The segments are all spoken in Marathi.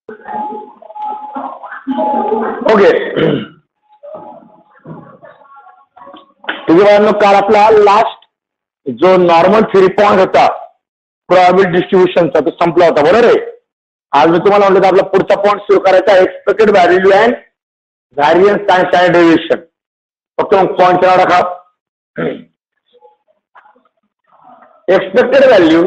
ओके, तुझ्या काल आपला लास्ट जो नॉर्मल थ्री पॉइंट होता प्रोबॅबिलिटी डिस्ट्रीब्युशनचा तो संपला होता, बरोबर आहे. आज मी तुम्हाला म्हटलं आपला पुढचा पॉईंट सुरू करायचा expected value and variance and standard deviation. फक्त मग पॉईंटचं नाव टाका. एक्सपेक्टेड व्हॅल्यू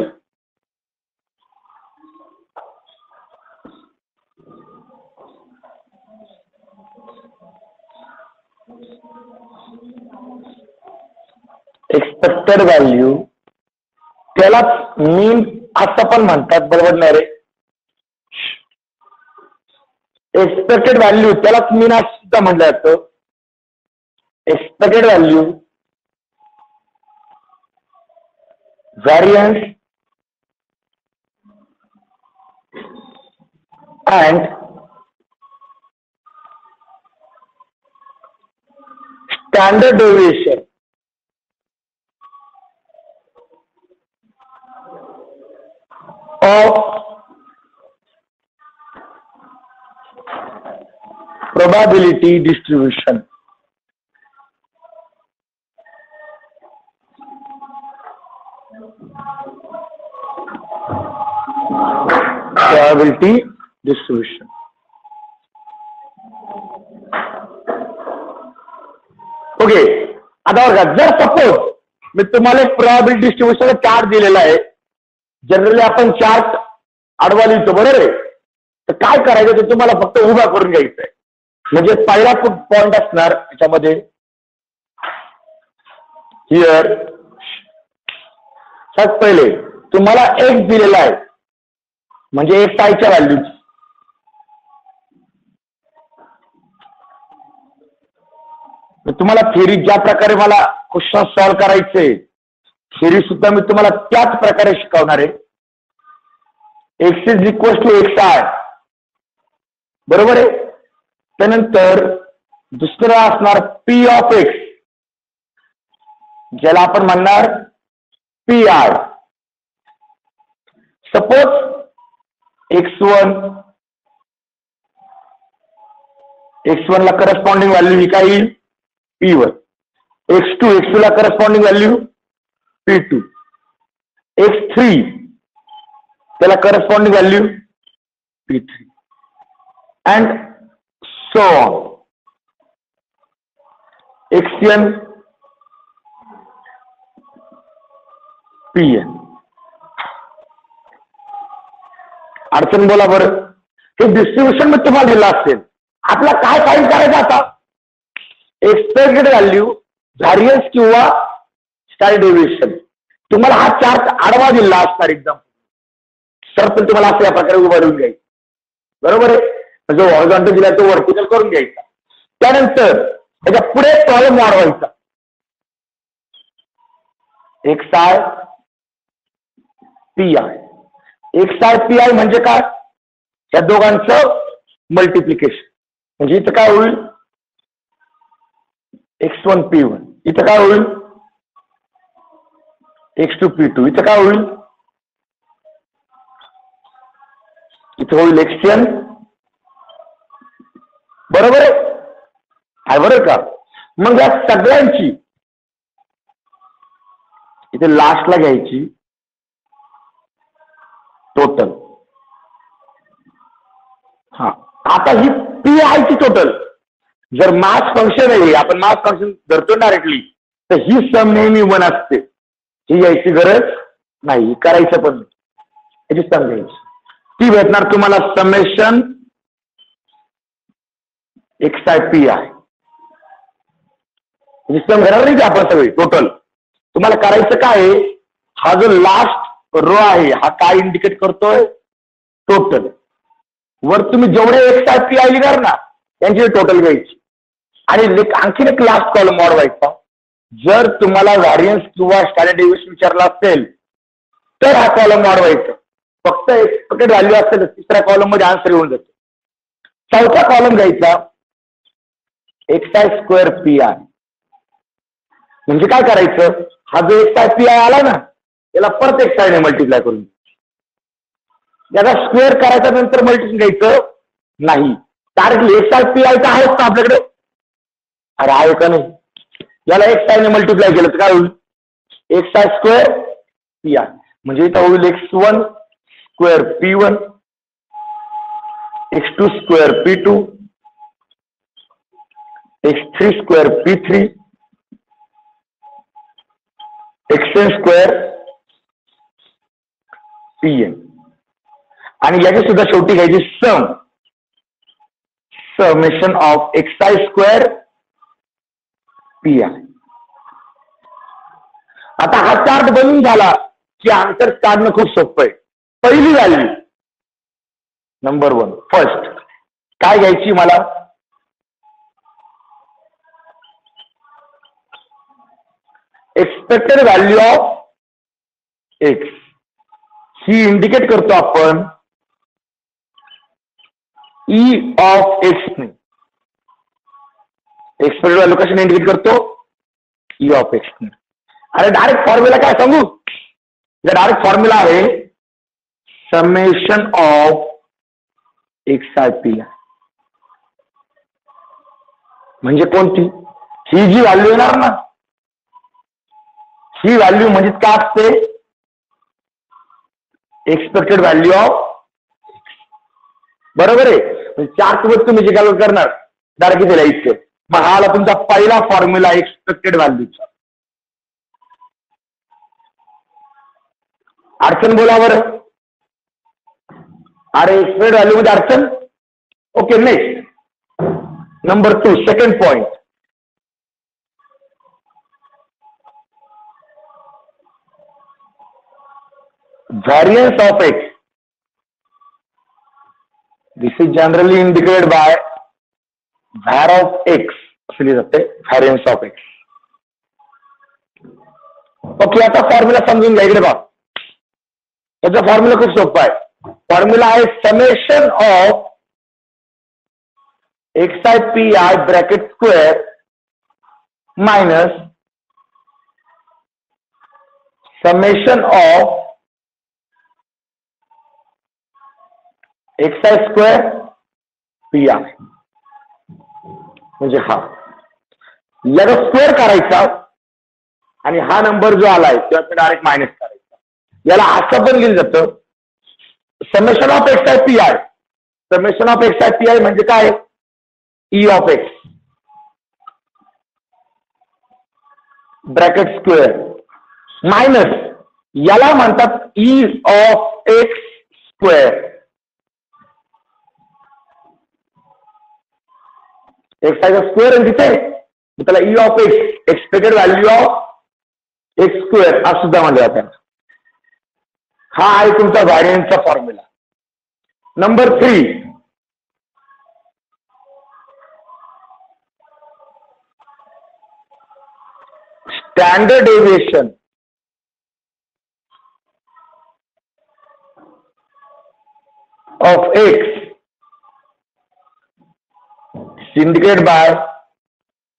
एक्सपेक्टेड व्हॅल्यू त्याला मीन असं पण म्हणतात, बरोबर नाही रे. एक्सपेक्टेड व्हॅल्यू त्यालाच मीन असं सुद्धा म्हटलं जातं. Expected value variance and standard deviation of probability distribution. Probability distribution. Okay, आता बघा, जर सपोज मी तुम्हाला एक प्रोबॅबिलिटी डिस्ट्रीब्युशन चार्ट दिलेला आहे. जनरली आपण चार्ट आडवा लिहितो, बरोबर आहे. तर काय करायचं ते तुम्हाला फक्त उभा करून घ्यायचं आहे. म्हणजे पहिला पॉइंट असणार त्याच्यामध्ये हिअर. सगळ्यात पहिले तुम्हाला एक्स दिलेला आहे, म्हणजे एक्स आयच्या व्हॅल्यूची. तुम्हाला थेरी ज्या प्रकारे मला क्वेश्चन सॉल्व्ह करायचे थेरी सुद्धा मी तुम्हाला त्याच प्रकारे शिकवणार आहे. X is equal to X I, बरोबर आहे. त्यानंतर दुसरं असणार पी ऑफ एक्स, ज्याला आपण म्हणणार पी आय. सपोज x1 ला करस्पॉन्डिंग व्हॅल्यू ही काय येईल P1, x2 ला करस्पॉन्डिंग व्हॅल्यू P2, x3 त्याला corresponding value P3 and so on. xn Pn. अडचण बोला बरं. हे डिस्ट्रीब्युशन मी तुम्हाला दिलं असेल. आपला काय फाईंड करायचं आता? एक्सपेक्टेड व्हॅल्यू, व्हॅरियन्स किंवा स्टँडर्ड डेव्हिएशन. तुम्हाला हा चार्ट आडवा दिला असणार एकदम, तर पण तुम्हाला असं या प्रकारे उभारून घ्यायचं, बरोबर आहे. जो हॉरिझॉन्टल दिला तो व्हर्टिकल करून घ्यायचा. त्यानंतर त्याच्या पुढे कॉलम वाढवायचा. X I P I. X I P i म्हणजे काय? या दोघांचं मल्टिप्लिकेशन. म्हणजे इथं काय होईल x1 P1, इथं काय होईल x2 P2, इथं काय होईल इथं होईल xn, बरोबर आहे बरोबर का. मग या सगळ्यांची इथे लास्टला घ्यायची टोटल. हा, आता ही पी आय ची टोटल. जर मास फंक्शन आहे, आपण मास फंक्शन धरतो डायरेक्टली, तर ही सम नेहमी 1 असते. ही यायची गरज नाही, करायचं पण याची सम घ्यायची. ती भेटणार तुम्हाला summation X I P i. Sum घेणार नाही की आपण सगळे टोटल. तुम्हाला करायचं काय, हा जो लास्ट रो आहे हा काय इंडिकेट करतोय टोटल. वर तुम्ही जेवढे एक्स आय पी आय लिहिणार ना त्यांची टोटल घ्यायची आणि आणखीन एक लास्ट कॉलम वाढवायचा. जर तुम्हाला व्हॅरियन्स किंवा स्टँडर्ड डेव्हिएशन विचारला असेल तर हा कॉलम वाढवायचा. फक्त एक्सपेक्टेड व्हॅल्यू असेल तिसऱ्या कॉलम मध्ये आन्सर येऊन जातो. चौथा कॉलम घ्यायचा X I square P i. म्हणजे काय करायचं, हा जो एक्स आय पी आय आला ना याला परत एक्स आय ने मल्टिप्लाय करून याचा स्क्वेअर करायचा नंतर मल्टिप्लिकेशन घ्यायचं नाही. Directly X I P I तर आहेच का आपल्याकडे? अरे आहे का नाही? याला एक्स आय ने मल्टिप्लाय केलं तर काय होईल? X I square P i. म्हणजे इथं होईल x1 square p1 x2 square p2 x3 square p3 xn square pn. आणि याची सुद्धा शेवटी घ्यायची summation of X I square P I. आता हा चार्ट बनून झाला की आन्सर काढणं खूप सोपं आहे. पहिली व्हॅल्यू नंबर 1 फर्स्ट काय घ्यायची मला? Expected value of x. He indicate करतो आपण ई ऑफ एक्स ने. एक्सपेक्टेड व्हॅल्यू कशाने इंडिकेट करतो? ई ऑफ एक्स ने. अरे डायरेक्ट फॉर्म्युला काय सांगू? डायरेक्ट फॉर्म्युला आहे summation of X I P i. म्हणजे कोणती? ही जी व्हॅल्यू येणार ना, ही व्हॅल्यू म्हणजे काय असते? Expected value of. बरोबर आहे. चार सोबत तुम्ही जे कॅल्क्युलेट करणार डायरेक्ट इथे लिहायचं. मग हा आला तुमचा पहिला फॉर्म्युला एक्सपेक्टेड व्हॅल्यूचा. अडचण बोला बरं. अरे एक्सपेक्टेड व्हॅल्यू मध्ये अडचण? Okay next number 2 second point. Variance of x. This is generally indicated by var of x असे लिहिले जाते. Variance of x. ओके आता फॉर्म्युला समजून घ्या इकडे बघा. याचा फॉर्म्युला खूप सोपा आहे. फॉर्म्युला आहे summation of X I P I bracket square minus summation of X I square P i. म्हणजे हा याचा स्क्वेअर करायचा आणि हा नंबर जो आलाय तो डायरेक्ट मायनस करायचा. याला असं पण लिहिलं जातं summation of X I P i. Summation of X I P i म्हणजे काय? E of x bracket square minus याला म्हणतात E of x square. X I square आहे तिथे त्याला E of x expected value of x square असं सुद्धा म्हणलं जातं. हा आहे तुमचा व्हॅरियन्सचा formula. Number 3 standard deviation of x indicated by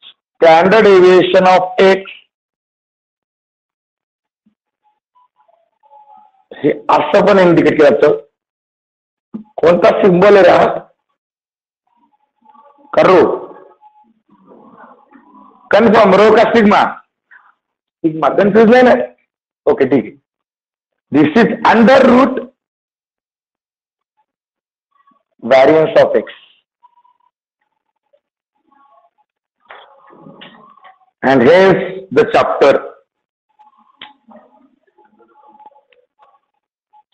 standard deviation of x. हे असं पण इंडिकेट केलं जातं. कोणता सिंबल आहे हा? करो कन्फर्म रो का सिग्मा? सिग्मा कन्फ्युज नाही ना? ओके ठीक आहे. This is under root variance of x. And here's the chapter.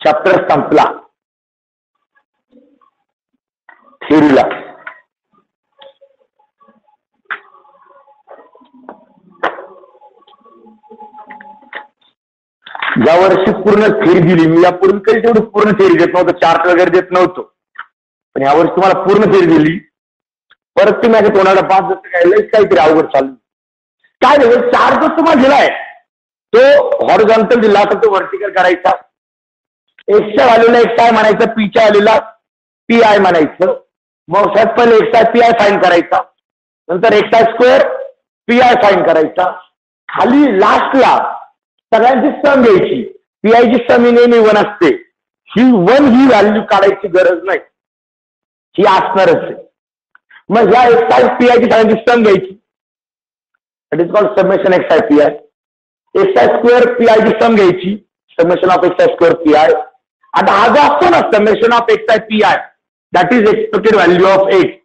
Chapter संपला थिअरीला. यावर्षी पूर्ण थिअरी दिली मी. यापूर्वी काही तेवढी पूर्ण थिअरी देत नव्हतं, चार्ट वगैरे देत नव्हतो. पण यावर्षी तुम्हाला पूर्ण थिअरी दिली. परत तुम्ही माझ्या तोंडाला पाच जसं काय लईच काहीतरी अवघड चालू. काय झालं? चार्ट जो तुम्हाला दिलाय तो हॉरिझॉन्टल दिला तर तो व्हर्टिकल करायचा. एक्सच्या व्हॅल्यूला एक्स आय म्हणायचं, पीच्या व्हॅल्यूला पी आय म्हणायचं. मग सगळ्यात पहिले X I P I fine करायचा, नंतर X I square P I fine करायचा. खाली लास्टला सगळ्यांची सम घ्यायची. पी आयची सम ही नेहमी 1 असते, ही व्हॅल्यू काढायची गरज नाही, ही असणारच आहे. मग ह्या एक्स आय पी आय ची सगळ्यांची सम घ्यायची, that is called summation X I P I. X I square P I ची सम घ्यायची, summation of X I square P I. आता हा जो असतो ना summation of X I P I, that is expected value of x.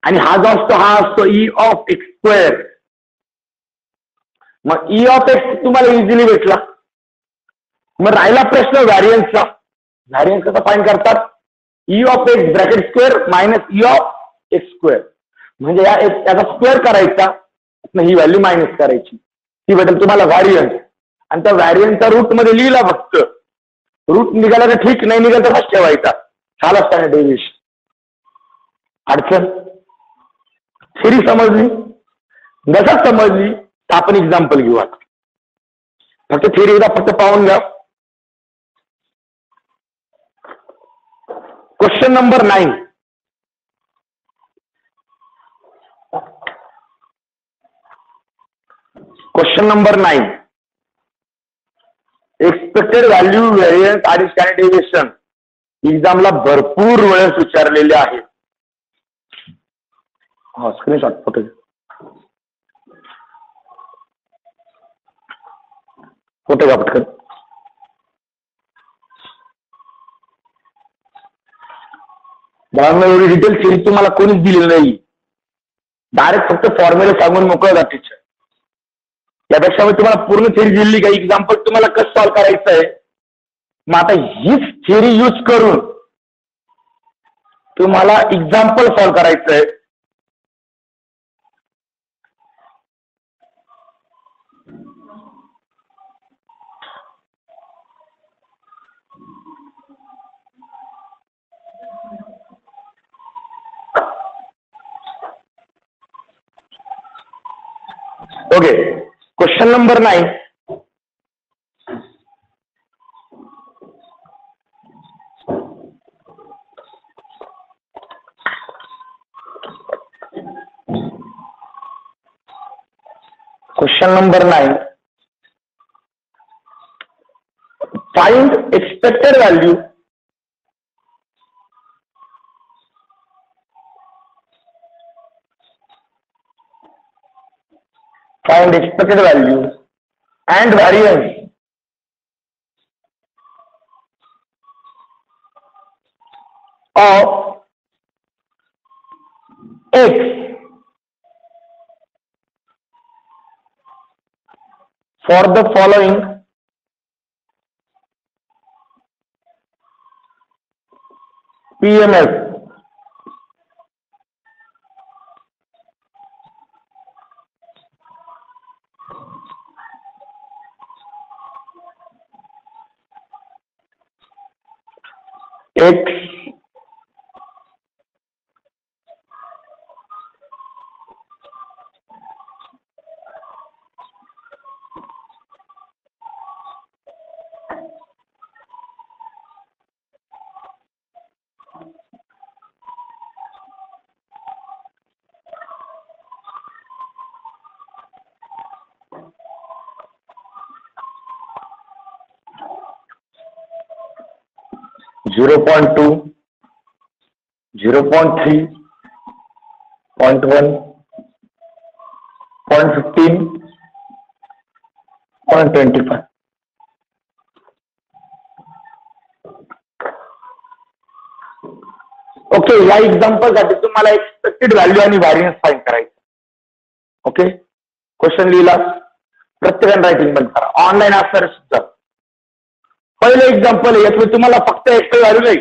आणि हा जो असतो हा असतो ई ऑफ एक्स स्क्वेअर. मग ई ऑफ एक्स तुम्हाला इझिली भेटला. मग राहिला प्रश्न व्हॅरियन्सचा. व्हॅरियन्स कसा फाईंड करतात? E of x bracket square minus E of x square. म्हणजे याचा स्क्वेअर करायचा, ही व्हॅल्यू मायनस करायची, ती भेटेल तुम्हाला व्हॅरियन्स. आणि त्या व्हॅरियन्सचा रूट मध्ये लिहिला फक्त. रूट निघाला तर ठीक, नाही निघाला तर फर्स्ट ठेवायचा. झाला स्टँडर्ड डेव्हिएशन. अडचण? थेरी समजली? जसं समजली तर आपण एक्झाम्पल घेऊ. आता फक्त थेरी एकदा फक्त पाहून घ्या. Question number 9. Question number 9. Expected value variance आणि स्टँडर्ड डेव्हिएशन एक्झामला भरपूर वेळेस विचारलेले आहे. हा स्क्रीनशॉट फोटो घ्या पटकन. एवढी डिटेल सिरीज तुम्हाला कोणीच दिलेली नाही. डायरेक्ट फक्त फॉर्म्युला सांगून मोकळं जा टीचर. यापेक्षा मी तुम्हाला पूर्ण थिअरी दिली का, एक्झाम्पल तुम्हाला कसं सॉल्व्ह करायचं आहे. मग आता हीच थिअरी यूज करून तुम्हाला एक्झाम्पल सॉल्व्ह करायचं आहे. Okay, question number 9. Question number 9. Find expected value find expected value and variance of x for the following PMF. X .2, 0.3, 0.1, 0.15, 0.25. Okay, या एक्झाम्पल साठी तुम्हाला एक्सपेक्टेड व्हॅल्यू आणि व्हॅरियन्स फाइंड करायचं. ओके, क्वेश्चन लिहिला, प्रत्येकाने रायटिंग बंद करा. ऑनलाईन असणार सुद्धा. पहिलं एक्झाम्पल आहे, यात मी तुम्हाला फक्त एक्सपेक्टेड व्हॅल्यू नाही,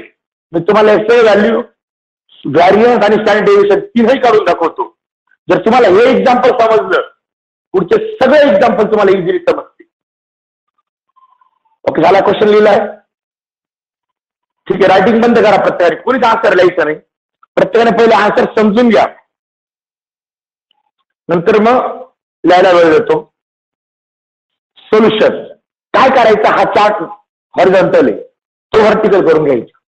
मी तुम्हाला एक्सपेक्टेड व्हॅल्यू, व्हॅरियन्स आणि स्टँडर्ड डेव्हिएशन तीनही काढून दाखवतो. जर तुम्हाला हे एक्झाम्पल समजलं, पुढचे सगळे एक्झाम्पल तुम्हाला इझिली समजतील. ओके, झाला? क्वेश्चन लिहिलाय? ठीक आहे, रायटिंग बंद करा प्रत्येकाने. कोणीच आन्सर लिहायचं नाही. प्रत्येकाने पहिले आन्सर समजून घ्या, नंतर मग लिहायला वेळ देतो. सोल्युशन काय करायचं? हा चार्ट हॉरिझॉन्टल आहे, तो व्हर्टिकल करून घ्यायचा.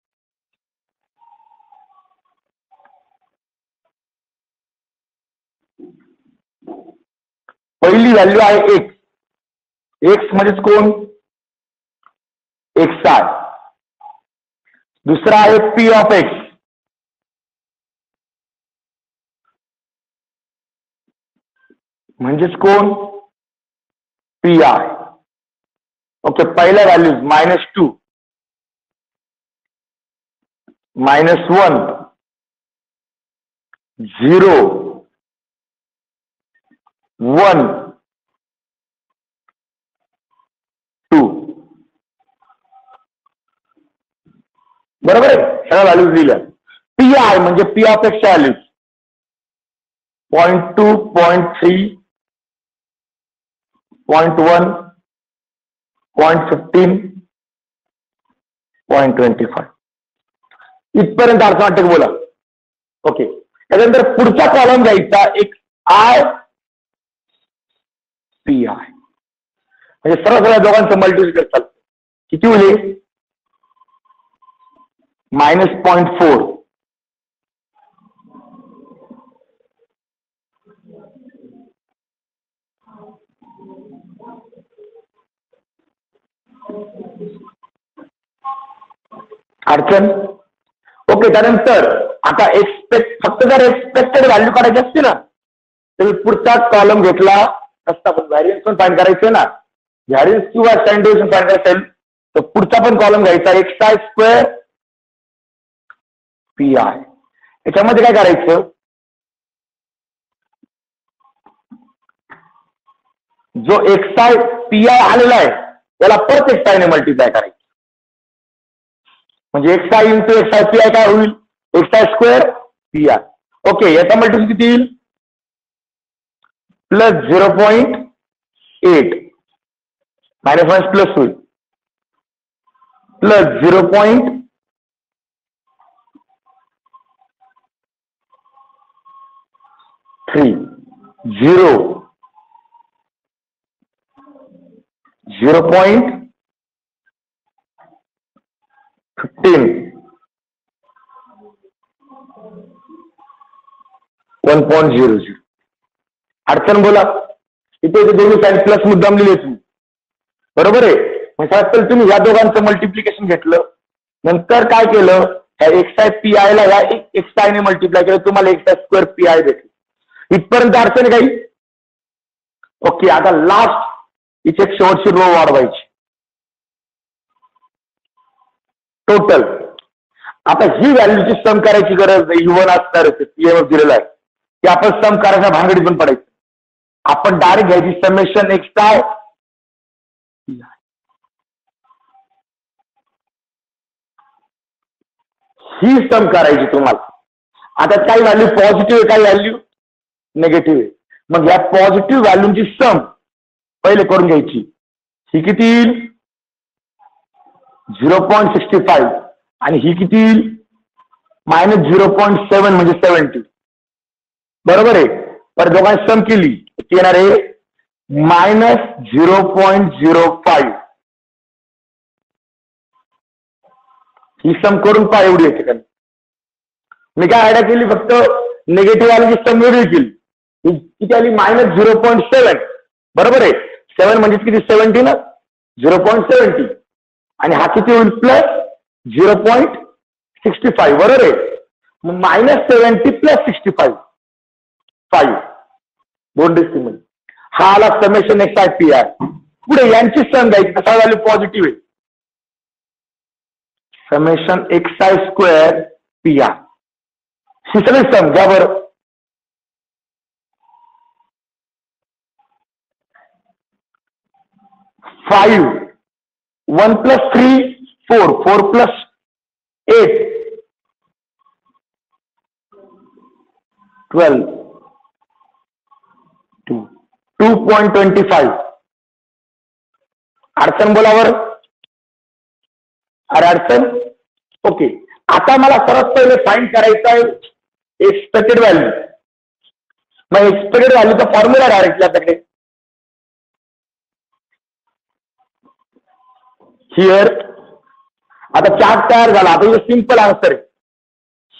पहिली व्हॅल्यू आहे एक्स. एक्स म्हणजेच कोण? X I. दुसरा आहे पी ऑफ एक्स, म्हणजेच कोण, पी आय. ओके, पहिल्या व्हॅल्यूज -2, -1, 0, 1, 2. बरोबर आहे, सगळ्या व्हॅल्यूज दिल्या. पी आय म्हणजे पी ऑफ एक्सच्या व्हॅल्यूज 0.2, 0.3, 0.1, 0.15, 0.25. इथपर्यंत अर्थ वाटत बोला. ओके, त्यानंतर पुढचा कॉलम घ्यायचा एक आय पी आय, म्हणजे सर्व दोघांचं मल्टिप्लिकेशन करतात. किती होईल, -0.4, अडचण. ओके, त्यानंतर आता फक्त जर एक्सपेक्टेड व्हॅल्यू काढायची असते ना, तर पुढचा कॉलम घेतला असता, पण व्हॅरियन्स पण फाइंड करायचं ना, व्हॅरियन्स किंवा स्टँडर्ड डेविएशन फाइंड करायचं असेल तर पुढचा पण कॉलम घ्यायचा X I square P I. याच्यामध्ये काय करायचं, जो एक्स आय पी आय आलेला आहे त्याला परत एक्स आय ने मल्टिप्लाय करायचं, म्हणजे X I into X I P I काय होईल, X I square P I. Okay, याचा मल्टिप्लिकेशन किती येईल, प्लस 0.8, -1 प्लस होईल, प्लस 0.3, 0, 0.15, 1.00. अडचण बोला. इथे दोन्ही साईड प्लस मुद्दाम लिहिले तुम्ही, बरोबर आहे. म्हणजे तुम्ही या दोघांचं मल्टिप्लिकेशन घेतलं, नंतर काय केलं, ह्या एक्स आय पी आय ला या एक्स आय ने मल्टिप्लाय केलं, तुम्हाला X I square P I भेटलं. इथपर्यंत अडचण काही. ओके, आता लास्ट इथे एक शेवटची रो वाढवायची, टोटल. आता ही व्हॅल्यूची सम करायची गरज नाही, U1 असणार पीएमएफ दिलेला आहे, की आपण सम करायच्या भानगडीत पण पडायचं. आपण डायरेक्ट घ्यायची समेशन एक्स आय, ही सम करायची तुम्हाला. आता काही व्हॅल्यू पॉझिटिव्ह आहे, काही व्हॅल्यू निगेटिव्ह आहे. मग या पॉझिटिव्ह व्हॅल्यूची सम पहिले करून घ्यायची. ही किती येईल, 0.65, आणि ही किती येईल, -0.7 म्हणजे 70. बरोबर आहे. पर दोघांची सम केली ती येणार आहे -0.05. ही सम करून पहा, एवढी येते का. मी काय आयडिया केली, फक्त निगेटिव्ह वाल्याची सम वेगळी केली. किती आली, -0.7. बरोबर आहे, 7 म्हणजे किती, 70 ना, 0.70, आणि हा किती होईल, प्लस 0.65. बरोबर आहे. -70 प्लस 65, 5, दोन डेसिमल. हा आला summation X I P i. पुढे यांची सम घ्यायची, कसा व्हॅल्यू पॉझिटिव्ह आहे, summation X I square P i. ही सगळी सम घ्या बरं. फाइव, 1 + 3, 4, 4 + 8, 12, 2.25. अडचण बोलावर. अरे अडचण. ओके, आता मला सर्वात पहिले फाइंड करायचं आहे एक्सपेक्टेड व्हॅल्यू. मग एक्सपेक्टेड व्हॅल्यूचा फॉर्म्युला डायरेक्टली आपल्याकडे. हिअर आता चार्ट तयार झाला. आता इथे सिंपल आन्सर आहे.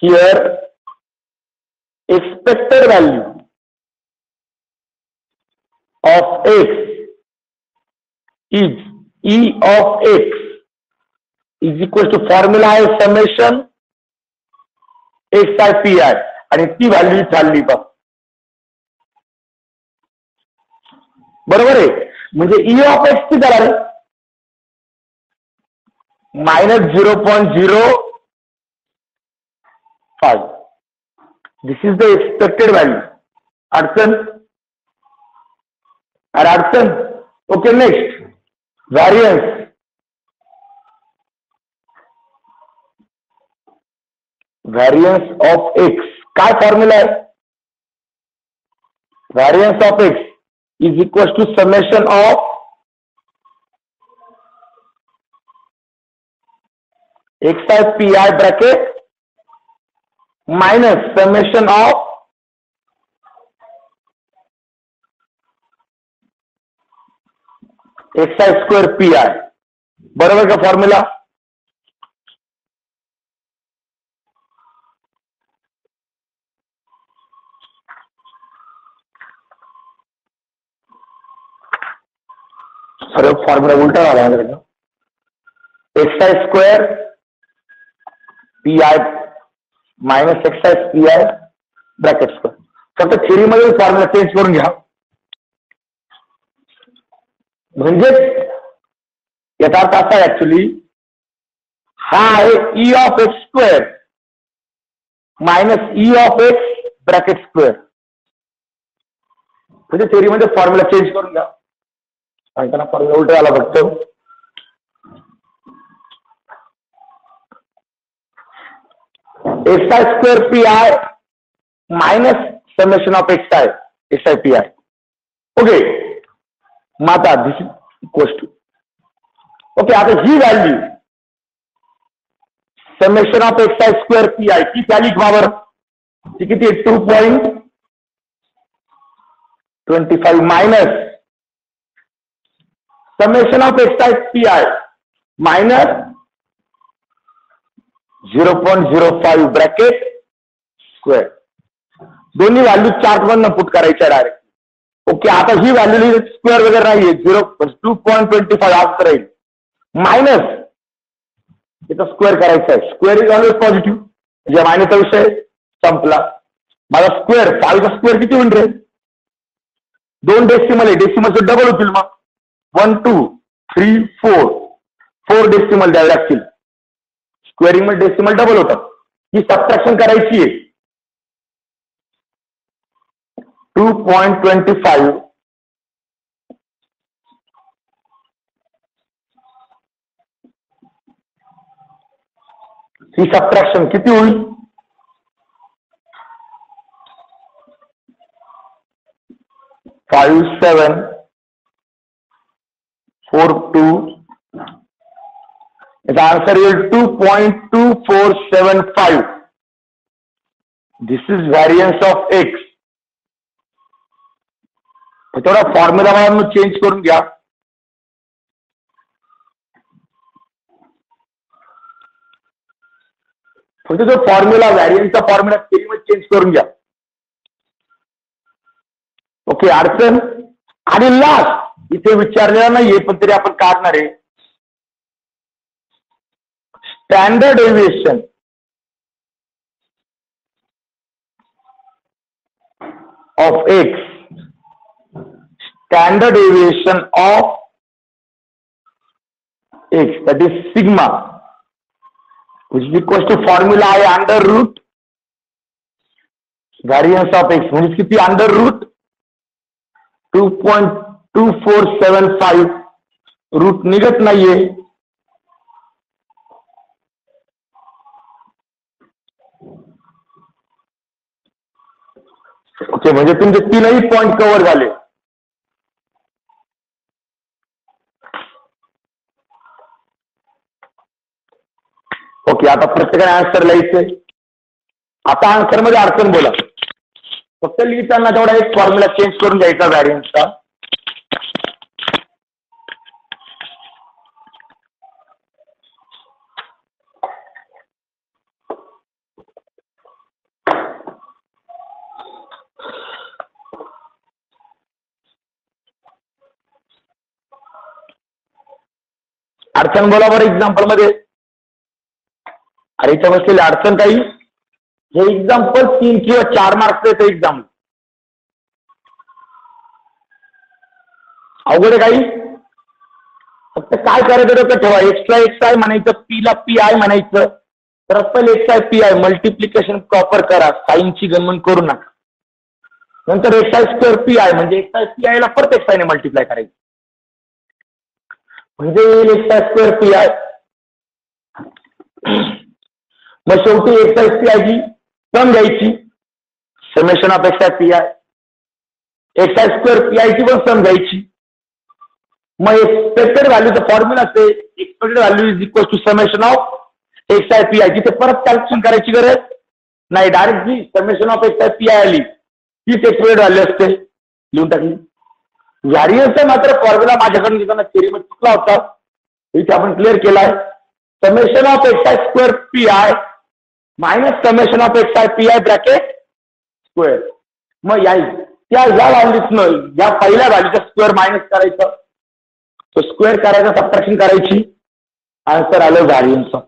Here expected value of X is E of X is equal to formula आहे समेशन XI PI आणि ती व्हॅल्यू चालली बघ. बरोबर आहे. म्हणजे E ऑफ एक्स किती झाला रे? -0.05. This is the expected value. अडचण अरे अडचण. Okay next variance. Variance of X काय फॉर्म्युला आहे? Variance of X is equal to summation of XI PI bracket minus summation of XI square PI. बरोबर का फॉर्म्युला? अरे फॉर्म्युला उलटा झाला माझ्याकडे. XI square PI minus XI PI bracket square. फक्त थेरीमध्ये फॉर्म्युला चेंज करून घ्या. म्हणजे याचा अर्थ असा आहे ऍक्च्युली हा आहे E of x square minus E of x bracket square. म्हणजे थेरीमध्ये फॉर्म्युला चेंज करून घ्या. सांगताना फॉर्म्युला उलटा झाला फक्त. XI square PI minus summation of XI PI. Okay मग आता दिस इक्वल्स टू ओके आता ही value summation of XI square PI ती झाली बरोबर. ती किती आहे? 2.25 minus summation of XI PI minus 0.05 bracket square. दोन्ही व्हॅल्यू चार्ट मधनं पुट करायच्या डायरेक्ट. ओके आता ही व्हॅल्यू स्क्वेअर वगैरे नाहीये. 2.25 आज राहील मायनस याचा स्क्वेअर करायचा आहे. Square is always positive. म्हणजे मायनसचा विषय संपला. माझा स्क्वेअर 5 चा स्क्वेअर किती होईल रे? 2 डेसिमल आहे. डेसिमलचं डबल होतील मग 1 2 3 4 डेसिमल द्यावे लागतील. स्क्वेअरिंग मध्ये डेसिमल डबल होतात. ही सबट्रॅक्शन करायची आहे. 2.25 ही सबट्रॅक्शन किती होईल? 5742. याचा आन्सर येईल 2.2475. दिस इज व्हॅरियन्स ऑफ एक्स. थोडा फॉर्म्युला मला चेंज करून घ्या. फक्त जो फॉर्म्युला व्हॅरियन्सचा फॉर्म्युला चेंज करून घ्या. ओके अडचण. आणि लास्ट इथे विचारलेला नाहीये पण तरी आपण काढणार आहे. Standard deviation of X. Standard deviation of X that is sigma which is equals to formula आहे under root variance of X. म्हणजे किती? Under route 2.2475. रूट निघत नाहीये. ओके म्हणजे तुमचे तीनही पॉइंट कव्हर झाले. ओके आता प्रत्येकाने आन्सर लिहायचंय. आता आन्सर मध्ये अडचण बोला. फक्त लिहिताना तेवढा एक फॉर्म्युला चेंज करून द्यायचा व्हॅरियन्सचा. अडचण बोला बरं एक्झाम्पल मध्ये. अरे इथं बसलेली अडचण काही, हे एक्झाम्पल 3 किंवा 4 मार्क्स एक्झाम, अवघड आहे काही. फक्त काय करायचं डोकं ठेवा, एक्सला एक्स आय म्हणायचं, पी ला पी आय म्हणायचं. तर पहिले X I P I multiplication proper करा, साईनची गणना करू नका. नंतर X I square P i म्हणजे एक्स आय पी आय ला परत एक्स आयने मल्टिप्लाय करायचं, म्हणजे X I square P I. मग शेवटी एक्स आय पी आय ची सम घ्यायची, summation of X I P I. X I square P I ची पण सम घ्यायची. मग एक्सपेक्टेड व्हॅल्यूचं फॉर्म्युला असते, expected value is equal to summation of X I P I. तिथे परत कॅल्क्युलेशन करायची गरज नाही, डायरेक्ट जी summation of X I P I आली तीच एक्सपेक्टेड व्हॅल्यू असते, लिहून टाकली. व्हॅरियन्सचा मात्र फॉर्म्युला माझ्याकडून घेताना थेरीमध्ये चुकला होता, इथे आपण क्लिअर केलाय. Summation of X I square P I minus summation of X I P I bracket square. मग या व्हॅल्यूतनं या पहिल्या व्हॅल्यूचा स्क्वेअर मायनस करायचं, तो स्क्वेअर करायचा, सबट्रॅक्शन करायची, आन्सर आलं व्हॅरियन्स ऑफ.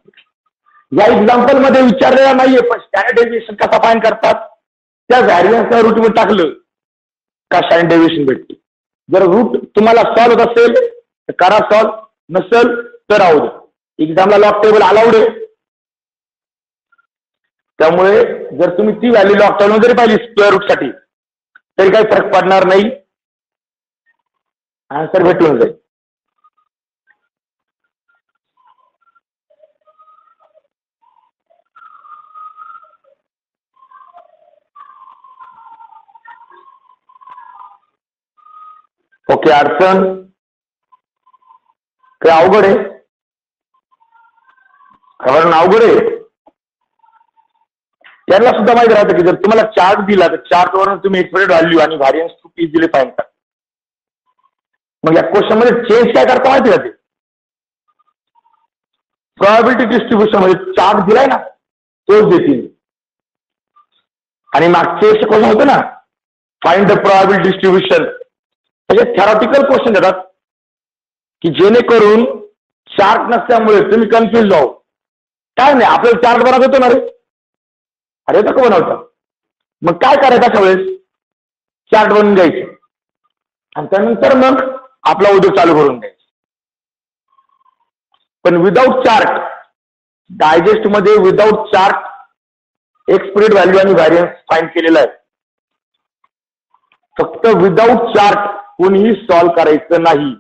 या एक्झाम्पल मध्ये विचारलेला नाहीये, पण स्टँडर्ड डेव्हिएशन कसा फाइंड करतात, त्या व्हॅरियन्सच्या रूट मध्ये टाकलं का स्टँडर्ड डेव्हिएशन भेटते. जर रूट तुम्हाला सॉल्व्ह होत असेल तर करा सॉल्व्ह, नसेल तर राहू दे. एक्झामला लॉग टेबल अलाउड आहे, त्यामुळे जर तुम्ही ती व्हॅल्यू लॉग टेबल जरी पाहिली स्क्वेअर रूट साठी तरी काही फरक पडणार नाही, आन्सर भेटून जाईल. ओके, अडचण काय अवघड आहे, कारण अवघड आहे. त्यांना सुद्धा माहिती राहतं की जर तुम्हाला चार्ट दिला तर चार्ट वरून तुम्ही एक्सपेक्टेड व्हॅल्यू आणि व्हॅरियन्स टू इझिली फाइंड करा. मग या क्वेश्चन मध्ये चेंज काय करता माहिती राहते, प्रोबॅबिलिटी डिस्ट्रीब्युशन मध्ये चार्ट दिलाय ना तोच देतील. आणि मागचे क्वेश्चन होते ना, फाइंड द प्रोबॅबिलिटी डिस्ट्रीब्युशन, म्हणजे थेरॉटिकल क्वेश्चन देतात की जेणेकरून चार्ट नसल्यामुळे तुम्ही कन्फ्युज जाऊ. काय नाही, आपल्याला चार्ट बनवता येतो ना रे, अरे तसं बनवता. मग काय करायचं अशा वेळेस, चार्ट बनवून घ्यायचं आणि त्यानंतर मग आपला उद्योग चालू करून द्यायचा. पण विदाउट चार्ट, डायजेस्ट मध्ये विदाउट चार्ट एक्सपेक्टेड व्हॅल्यू आणि व्हॅरियन्स फाइंड केलेला आहे. फक्त विदाउट चार्ट कोणीही सॉल्व्ह करायचं नाही.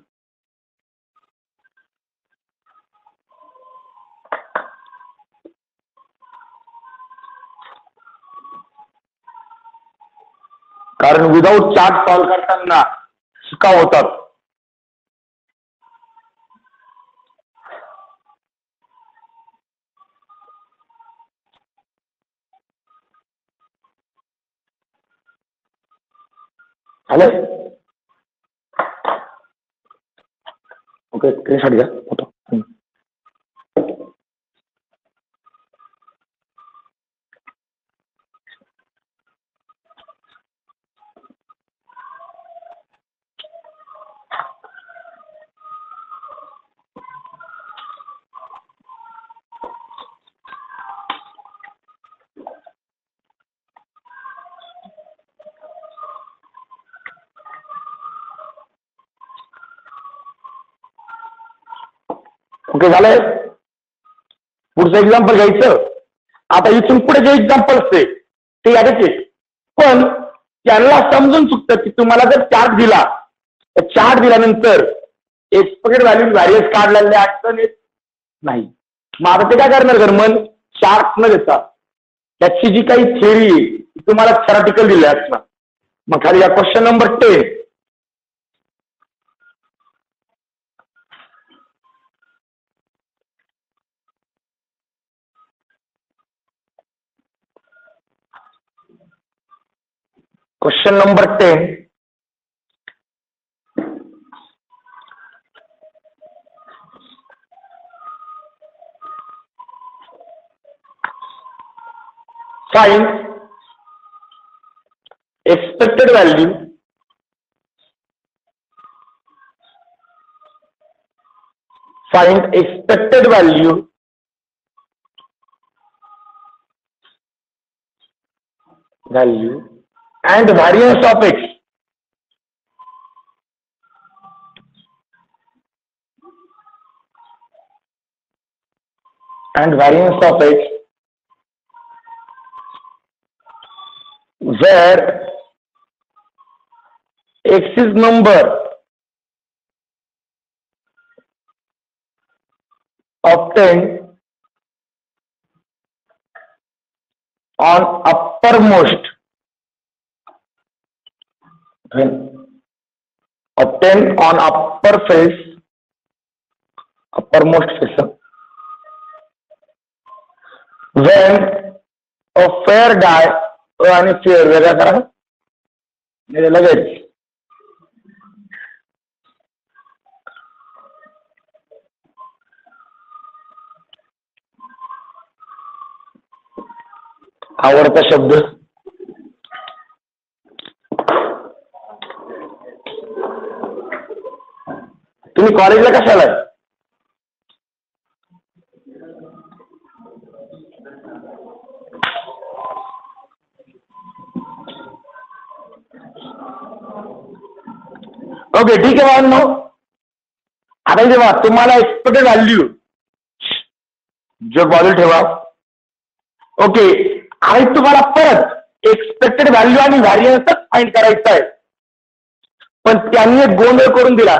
कारण विदाउट चार्ट सॉल्व्ह करताना चुका होतात. हॅलो, ओके, स्क्रीनशॉट घ्या फोटो. ओके, झालंय. पुढचं एक्झाम्पल घ्यायचं. आता इथून पुढे जे एक्झाम्पल असते ते याच्याचे, पण त्यांना समजून चुकतं की तुम्हाला जर चार्ट दिला, चार्ट दिल्यानंतर एक्सपेक्टेड व्हॅल्यू व्हॅरियन्स काढलेले अडचण येत नाही. मग आता ते काय करणार, जर मन चार्ट न देता त्याची जी काही थिअरी आहे तुम्हाला थेरॉटिकल दिली असणार. मग खाली या question number 10, question number 10, find expected value value and variance of x where x is number obtained on uppermost uppermost face when a fair die आणि fair वेगळा करा लगेच आवडता शब्द तुम्ही कॉलेजला कशाला आहे ओके ठीक आहे बाळांनो आता जेव्हा तुम्हाला एक्सपेक्टेड व्हॅल्यू जो बाजू ठेवा ओके आणि तुम्हाला परत एक्सपेक्टेड व्हॅल्यू आणि व्हॅरियन्सच फाइंड करायचं आहे पण त्यांनी एक गोंधळ करून दिला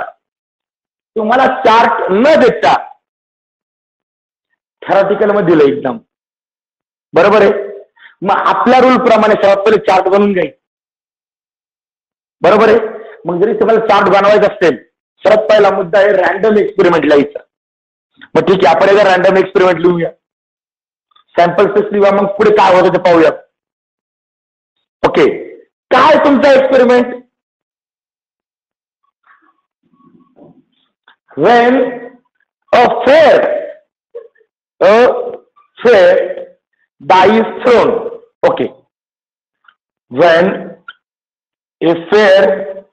तुम्हाला चार्ट न देता थेरॉटिकल मध्ये दिलं एकदम बरोबर आहे मग आपल्या रूल प्रमाणे सर्वात पहिले चार्ट बनवून घ्यायचं बरोबर आहे मग जरी तुम्हाला चार्ट बनवायचं असेल सर्वात पहिला मुद्दा आहे रॅन्डम एक्सपेरिमेंट लिहायचा मग ठीक आहे आपण एकदा रॅन्डम एक्सपेरिमेंट लिहूया सॅम्पल स्पेस लिहा मग पुढे काय होतं ते पाहूया ओके काय तुमचा experiment when a fair die is thrown okay when a fair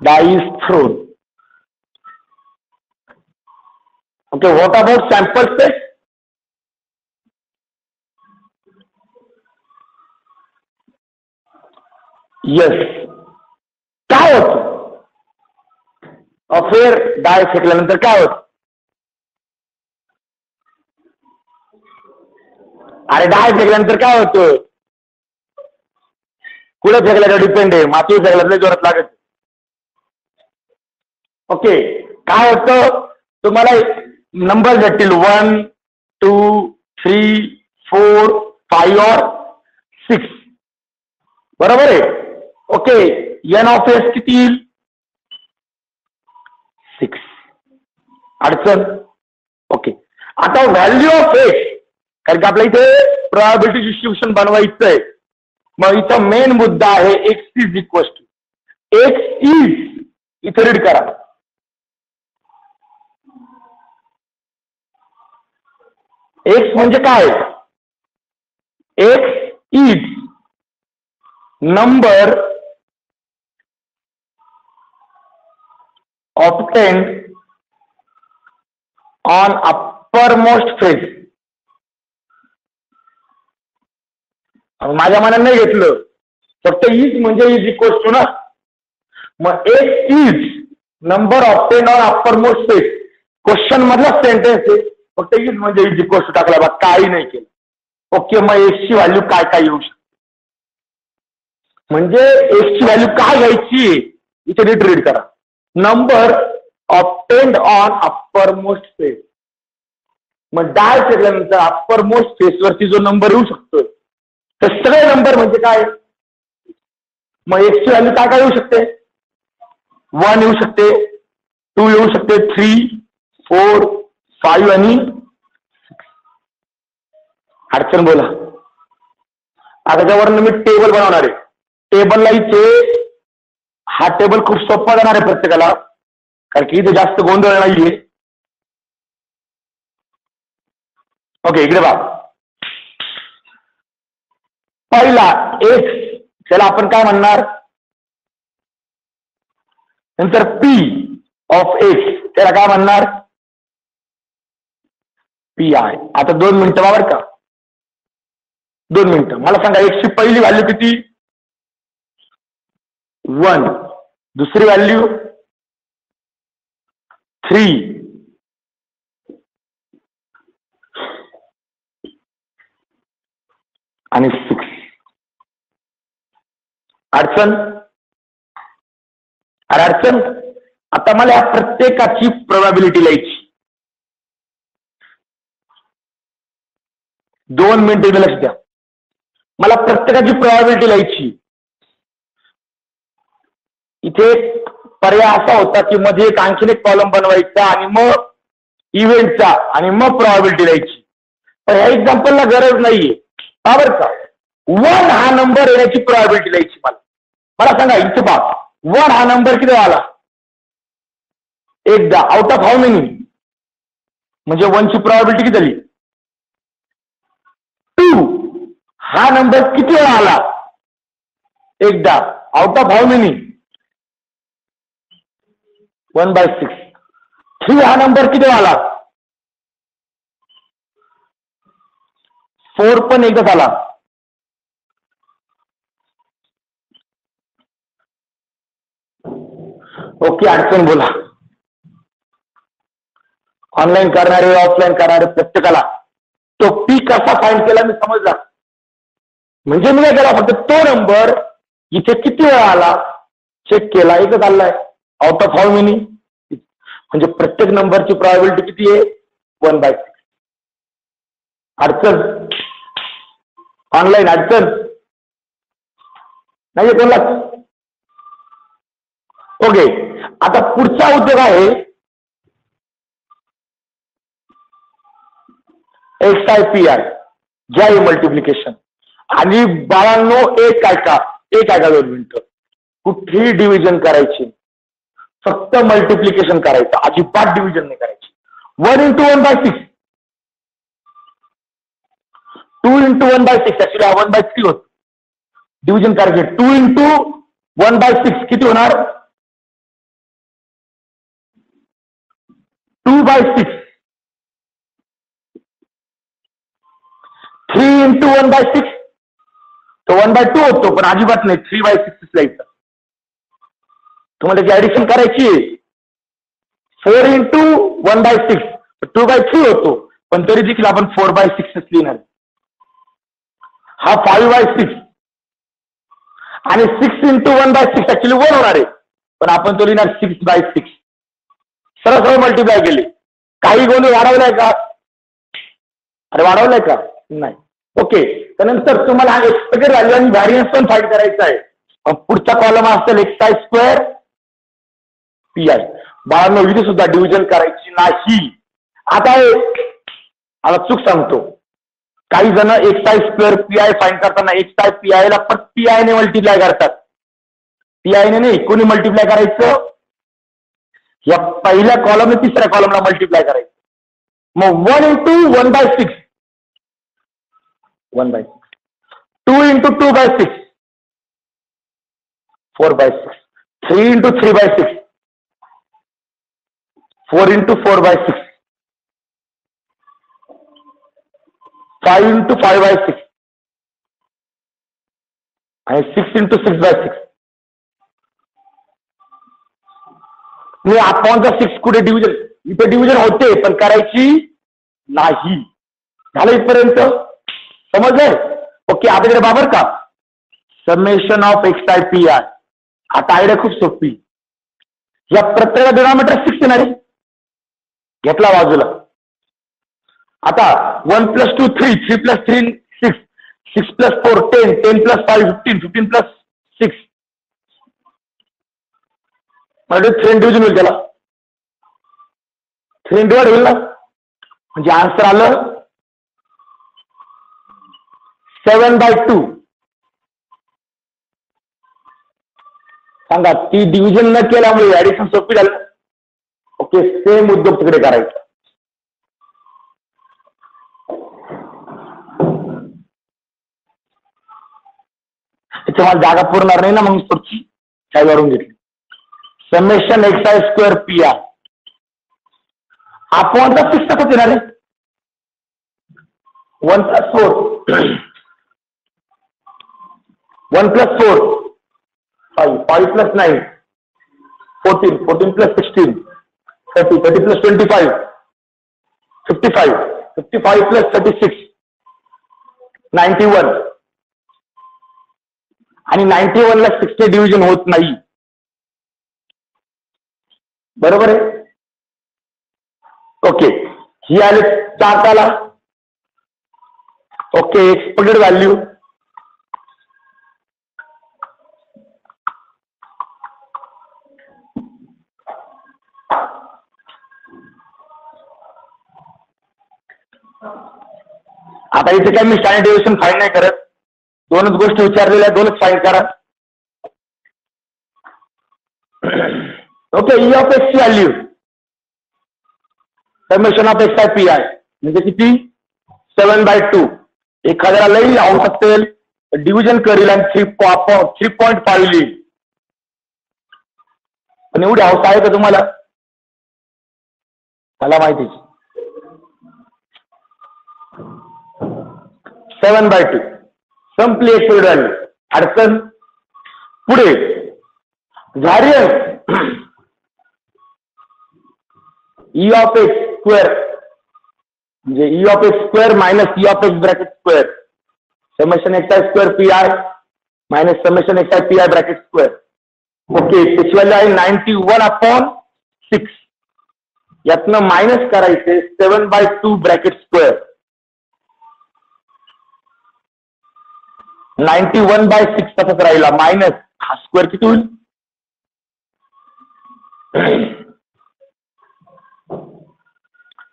die is thrown okay what about sample space yes काय होतं अफेअर डाय फेकल्यानंतर काय होत अरे डाय फेकल्यानंतर काय होतं कुठे फेकल्याचं डिपेंड आहे माती फेकल्यातल्या जोरात लागत ओके काय होतं तुम्हाला नंबर भेटतील 1 2 3 4 5 और 6 बरोबर आहे ओके एन ऑफ एस किती येईल 6 अडचण ओके आता व्हॅल्यू ऑफ एक्स कारण की आपल्या इथे प्रोबॅबिलिटी डिस्ट्रीब्युशन बनवायचं आहे मग इथं मेन मुद्दा आहे X is equal to X is इथे रीड करा एक्स म्हणजे काय X is number obtained on uppermost face माझ्या मनाने नाही घेतलं फक्त इज म्हणजे इज इक्वल टू ना मग x is number obtain on uppermost face question मधला सेंटेन्स आहे फक्त इज म्हणजे इज इक्वल टू टाकला बा काही नाही केलं ओके मग एक्स ची व्हॅल्यू काय काय येऊ शकते म्हणजे एक्स ची व्हॅल्यू काय घ्यायची इथे नीट रीड करा number obtained on uppermost face मग डाय फेकल्यानंतर अपरमोस्ट फेसवरती जो नंबर येऊ शकतो ते सगळे नंबर म्हणजे काय मग एक्स ची व्हॅल्यू काय काय येऊ शकते 1 येऊ शकते 2 येऊ शकते 3 4 5 आणि 6 अडचण बोला आता त्यावरून मी टेबल बनवणार आहे टेबलला इथे हा टेबल खूप सोपा जाणार आहे प्रत्येकाला कारण की इथे जास्त गोंधळ नाहीये ओके इकडे बघा पहिला एक्स त्याला आपण काय म्हणणार नंतर पी ऑफ एक्स त्याला काय म्हणणार पी आय आता 2 मिनिटं बरं का 2 मिनिटं. मला सांगा एक्सची पहिली व्हॅल्यू किती? 1. दुसरी व्हॅल्यू 3. आणि 6. अडचण? अरे अडचण? आता मला या प्रत्येकाची प्रोबॅबिलिटी लिहायची. 2 मिनिटं लक्ष द्या. मला प्रत्येकाची प्रोबॅबिलिटी लिहायची. इथे पर्याय असा होता की मध्ये एक आणखीन एक कॉलम बनवायचा आणि मग इव्हेंटचा आणि मग प्रोबॅबिलिटी लिहायची. पण ह्या एक्झाम्पलला गरज नाहीये. का बरं का? 1 हा नंबर येण्याची प्रोबॅबिलिटी लिहायची मला सांगा इथे पहा 1 हा नंबर किती आला? एकदा. Out of how many? म्हणजे 1 ची प्रोबॅबिलिटी किती झाली? 2 हा नंबर किती वेळा आला? एकदा. Out of how many? 1/6. 3 हा नंबर किती वेळा आला? 4 पण एकदाच आला. ओके, अडचण बोला. ऑनलाईन करणारे ऑफलाईन करणारे प्रत्येकाला तो पी कसा फाइंड केला मी समजला. म्हणजे मी काय केला फक्त तो नंबर इथे किती वेळा आला चेक केला. एकच आलाय. Out of how many? म्हणजे प्रत्येक नंबरची प्रोबॅबिलिटी किती आहे? 1/6. अडचण? ऑनलाईन अडचण नाही कोणला? ओके. आता पुढचा उद्योग आहे XIPI, ज्याई मल्टिप्लिकेशन. आणि बाळांनो एक ऐका 2 मिनिटं. कुठेही डिव्हिजन करायची, फक्त मल्टिप्लिकेशन करायचं, अजिबात डिव्हिजन नाही करायची. 1 × 1/6. 2 × 1/6 ऍक्च्युली हा 1/3 होत. डिव्हिजन करायचे. 2 × 1/6 किती होणार? 2/6. 3 × 1/6 तो 1/2 होतो, पण अजिबात नाही. 3/6 लिहायचं. तुम्हाला त्याची ऍडिशन करायची. 4 × 1/6 2/3 होतो, पण तरी देखील आपण 4/6 लिहिणार. हा 5/6 आणि 6 × 1/6 ऍक्च्युली 1 होणार आहे, पण आपण तो लिहिणार 6/6. सरळ मल्टिप्लाय केले. काही गोंधळ वाढवलाय का? अरे वाढवलाय का? नाही. ओके. त्यानंतर तुम्हाला हा एक्सपेक्टेड व्हॅल्यू आणि व्हॅरियन्स पण फाइंड करायचा आहे. पुढचा कॉलम असेल XI² PI. बाळांनो इथे सुद्धा डिव्हिजन करायची नाही. आता चूक सांगतो. काही जण XI² PI फाइंड करताना XI PI ला पण PI ने मल्टिप्लाय करतात. PI ने नाही, कोणी मल्टिप्लाय करायचं? या पहिल्या कॉलमने तिसऱ्या कॉलमला मल्टिप्लाय करायचं. मग 1 × 1/6 1/6. 2 × 2/6 4/6. 3 × 3/6 4 × 4/6. 5 × 5/6 आणि 6 × 6/6. मी अपॉनचा 6 कुठे डिव्हिजन? इथे डिव्हिजन होते पण करायची नाही. झालं इथपर्यंत? समजलंय? ओके. आता इकडे बाबर का समेशन ऑफ XIPI. आता आयडिया खूप सोपी. या प्रत्येक डिनॉमिनेटर 6 येणार आहे. घेतला बाजूला. आता 1 + 2 3 3 + 3 6 6 + 4 10 10 + 5 15 15 + 6 म्हणजे 3 डिव्हिजन होईल. त्याला 3 डिवाइड होईल ना. म्हणजे आन्सर आलं 7/2. सांगा ती डिव्हिजन न केल्यामुळे ऍडिशन सोपी झालं. ओके. सेम उद्योग तिकडे करायचा. त्याच्यामुळे जागा पुरणार नाही ना, मग पुढची काय वाढून घेतली. समेशन XI² PI अपॉनचा 6 कसं येणार आहे? 1 + 4 1 + 4 5, 5 + 9 14, 14 + 16 30, 30 + 25 55, 55 + 36 91 आणि 91 ला 6 डिव्हिजन होत नाही. बरोबर आहे. ओके, ही आले 4 ताला. ओके, एक्सपेक्टेड व्हॅल्यू आता इथे काय मी स्टँडर्ड डेव्हिएशन फाईंड नाही करत. दोनच गोष्टी विचारलेल्या, दोनच फाईंड करा. ओके, ई ऑफ एक्स ची value summation of X I P i म्हणजे किती 7/2. एखाद्याला लई हाऊस असेल डिव्हिजन करील आणि 3.5 लिहिल. पण एवढी हाऊस आहे का तुम्हाला? मला माहितीच. 7/2 संपली एक व्हॅल्यू. अडचण पुढे variance E of x square म्हणजे E of x square minus E of x bracket square summation X I square P I minus summation X I P I bracket square. Okay, त्याची व्हॅल्यू आहे 91/6. यातनं मायनस करायचे 7/2 ब्रॅकेट स्क्वेअर. 91/6 तसंच राहिला मायनस हा स्क्वेअर किती होईल?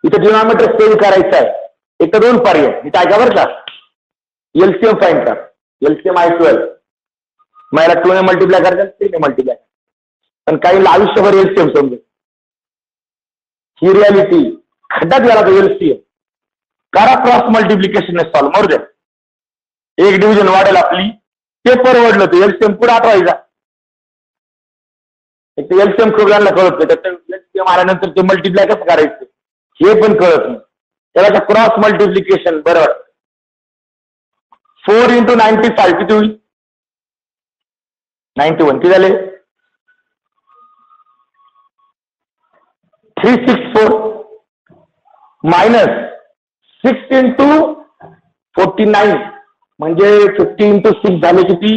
इथे डिनॉमिनेटर सेव्ह करायचं आहे. एक तर 2 पर्याय इथे ऐका बरं का. एलसीएम फाईंड करा. एलसीएम आहे 12. मला 2 ने मल्टिप्लाय करायचं 3 ने मल्टिप्लाय. पण काही आयुष्यभर एलसीएम समजेल. ही रियालिटी खड्ड्यात गेला तो एलसीएम. करा क्रॉस मल्टिप्लिकेशन सॉल्व मरू द्या. एक डिव्हिजन वाढेल आपली. ते परवडलं तर एलसीएम पुढे आठवायचा. एक तर एलसीएम प्रोग्रामला कळत नाही. एलसीएम आल्यानंतर ते मल्टिप्लाय कसं करायचं हे पण कळत नाही. त्याला क्रॉस मल्टिप्लिकेशन बरोबर. 4 × 95 किती होईल? 91 किती झाले? 364 मायनस 6 × 49 म्हणजे 50 × 6 झाले किती?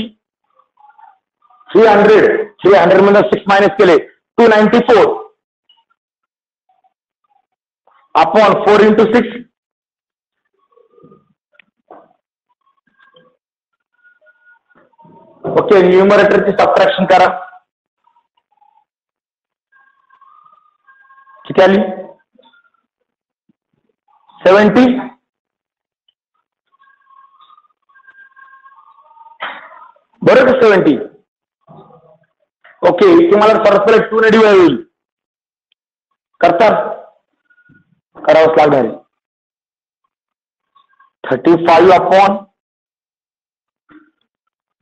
300. 300 मधून 6 मायनस केले 294 अपॉन 4 × 6 ओके, न्यूमरेटरची सबट्रॅक्शन करा. किती आली? 70. बरोबर 70. ओके, तुम्हाला परस्पर 2 ने डिवाइड होईल. करता करावंच लागणार. 35 अपॉन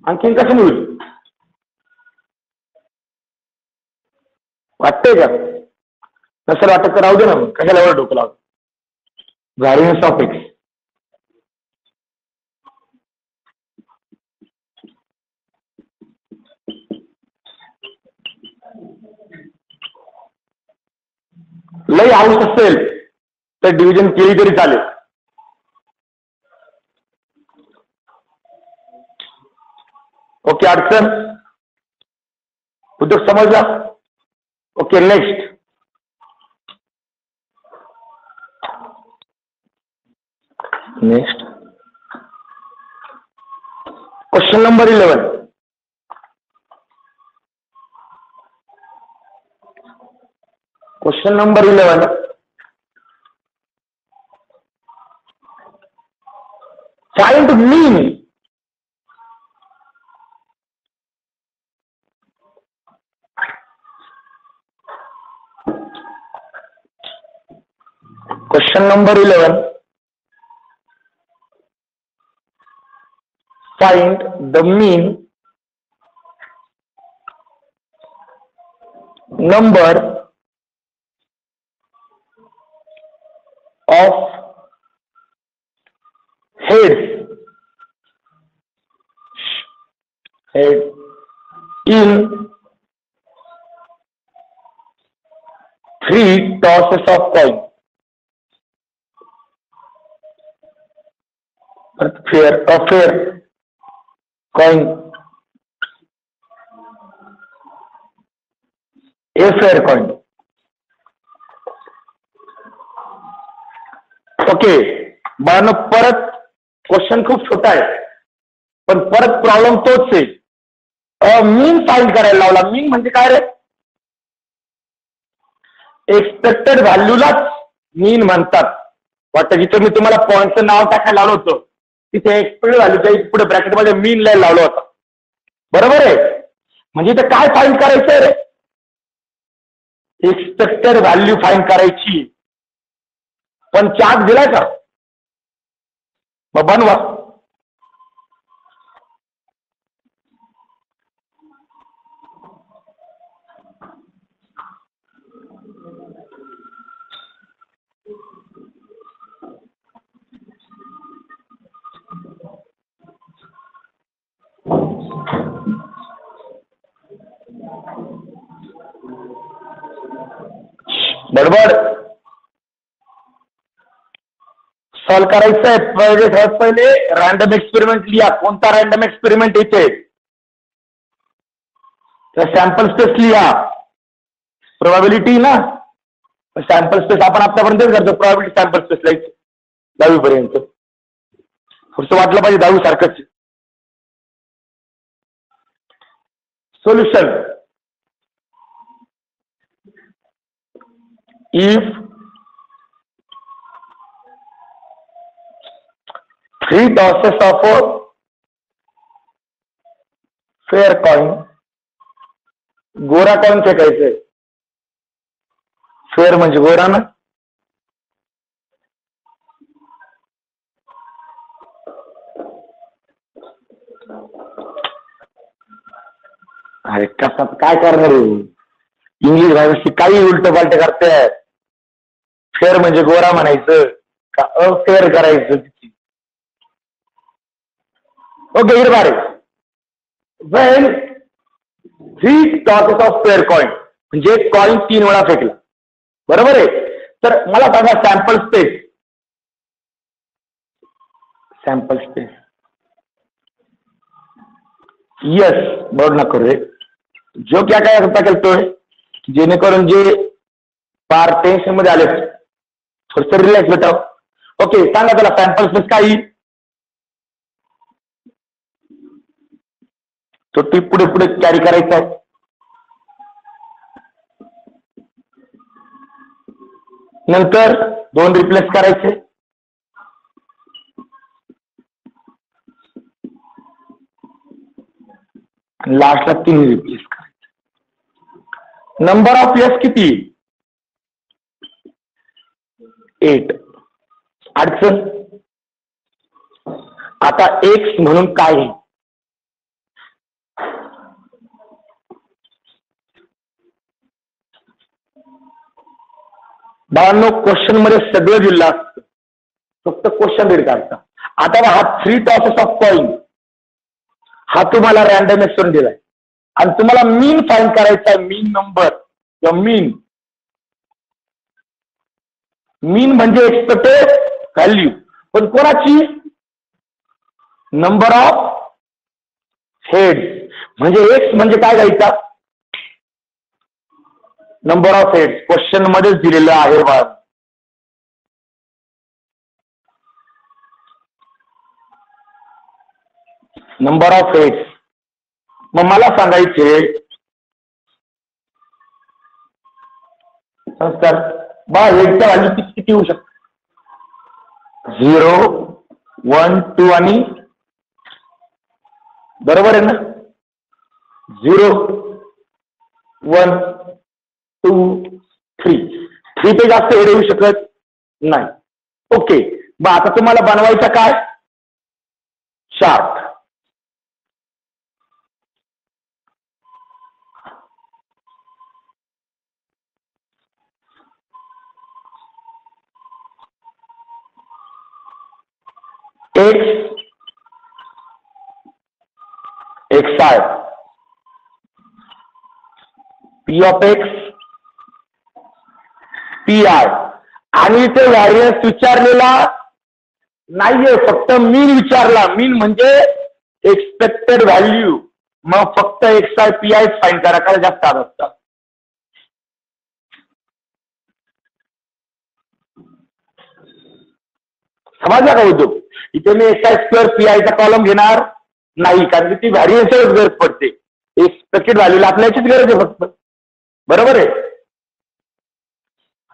आणखीन कसं होईल वाटतंय का? नसेल वाटत तर राहू दे ना. कशाला एवढं डोकं लावतो. व्हॅरियन्स ऑफ एक्स लई हाऊस असेल तर डिव्हिजन केली तरी चालेल. ओके, अडचण उद्योग समजला. Okay, next question number 11. Question number 11 find mean question number 11 find the mean number of heads tosses of coin, fair affair coin, A fair coin. Okay बाळांनो, परत क्वेश्चन खूप छोटा आहे पण परत प्रॉब्लेम तोच आहे. मीन फाइंड करायला लावला. मीन म्हणजे काय रे? एक्सपेक्टेड व्हॅल्यूलाच मीन म्हणतात. वाटतं जिथे मी तुम्हाला पॉईंटचं नाव टाकायला लावलं होतं तिथे एक्सपेक्टेड व्हॅल्यूच्या पुढे ब्रॅकेटमध्ये मीन लाईन लावलं होतं. बरोबर आहे. म्हणजे इथे काय फाइंड करायचंय रे? एक्सपेक्टेड व्हॅल्यू फाइंड करायची. पण चार्ट दिलाय का? मग बनवा. बरोबर सॉल्व करायचं आहे. पहिले रॅन्डम एक्सपेरिमेंट लिहा. कोणता रॅन्डम एक्सपेरिमेंट इथे? तर सॅम्पल स्पेस लिहा. प्रोबॅबिलिटी ना, सॅम्पल स्पेस आपण आतापर्यंत करतो. प्रोबॅबिलिटी सॅम्पल स्पेस लिहायचं 10वी पर्यंत. पुढचं वाटलं पाहिजे 10वी सारखंच. Solution. If 3 tosses of a fair coin, गोरा कॉइन फेकायचंय. फेअर म्हणजे गोरा ना. अरे कसं काय करणार? इंग्लिश भाषेची काही उलट पालट करतायत. फेअर म्हणजे गोरा म्हणायचं का अफेअर करायचं? ओके हिअर बारे. Wien 3 tosses of fair coin म्हणजे कॉइन 3 वेळा फेकला. बरोबर आहे. तर मला सांगा sample space. Sample space yes board ना करू. जो क्या काय करता केलतोय जेणेकरून जे फार टेन्शन मध्ये आले थोडस रिलॅक्स भेटाव. ओके सांगा त्याला सॅम्पल स्पेस काय? तो टीप पुढे पुढे कॅरी करायचा आहे. नंतर 2 रिप्लेस करायचे. आणि लास्टला 3 रिप्लेस करायचे. नंबर ऑफ एस किती? 8. अडचण. आता एक्स म्हणून काय? बाळांनो क्वेश्चन मध्ये सगळं दिलं असतं, फक्त क्वेश्चन रीड करता. आता हा 3 टॉसेस ऑफ कॉइन हा तुम्हाला रॅन्डम एक्सपेरिमेंट दिलाय आणि तुम्हाला मीन फाइंड करायचा आहे. मीन नंबर किंवा मीन. मीन म्हणजे एक्सपेक्टेड व्हॅल्यू. पण कोणाची? Number of head. म्हणजे एक्स म्हणजे काय घ्यायचा? Number of head. क्वेश्चन मध्येच दिलेलं आहे बघा. Number of heads. मग मला सांगायचे सर बा हेडच्या व्हॅल्यू किती होऊ शकते? 0, 1, 2 आणि बरोबर आहे ना. 0, 1, 2, 3. 3 पे जास्त हेड येऊ शकत नाही. ओके मग आता तुम्हाला बनवायचं काय? Chart. X xi p of x P I, आणि ते व्हॅरियन्स विचारलेला नाहीये, फक्त मीन विचारला. मीन म्हणजे एक्सपेक्टेड व्हॅल्यू. मग फक्त X I P I find करा, काय जास्त असतात. समजला का उद्योग? इथे मी एक्स आय स्क्वेअर पी आयचा कॉलम घेणार नाही, कारण की ती व्हॅरियन्सच गरज पडते. एक्सपेक्टेड व्हॅल्यूला आपल्याचीच गरज आहे फक्त. बरोबर आहे?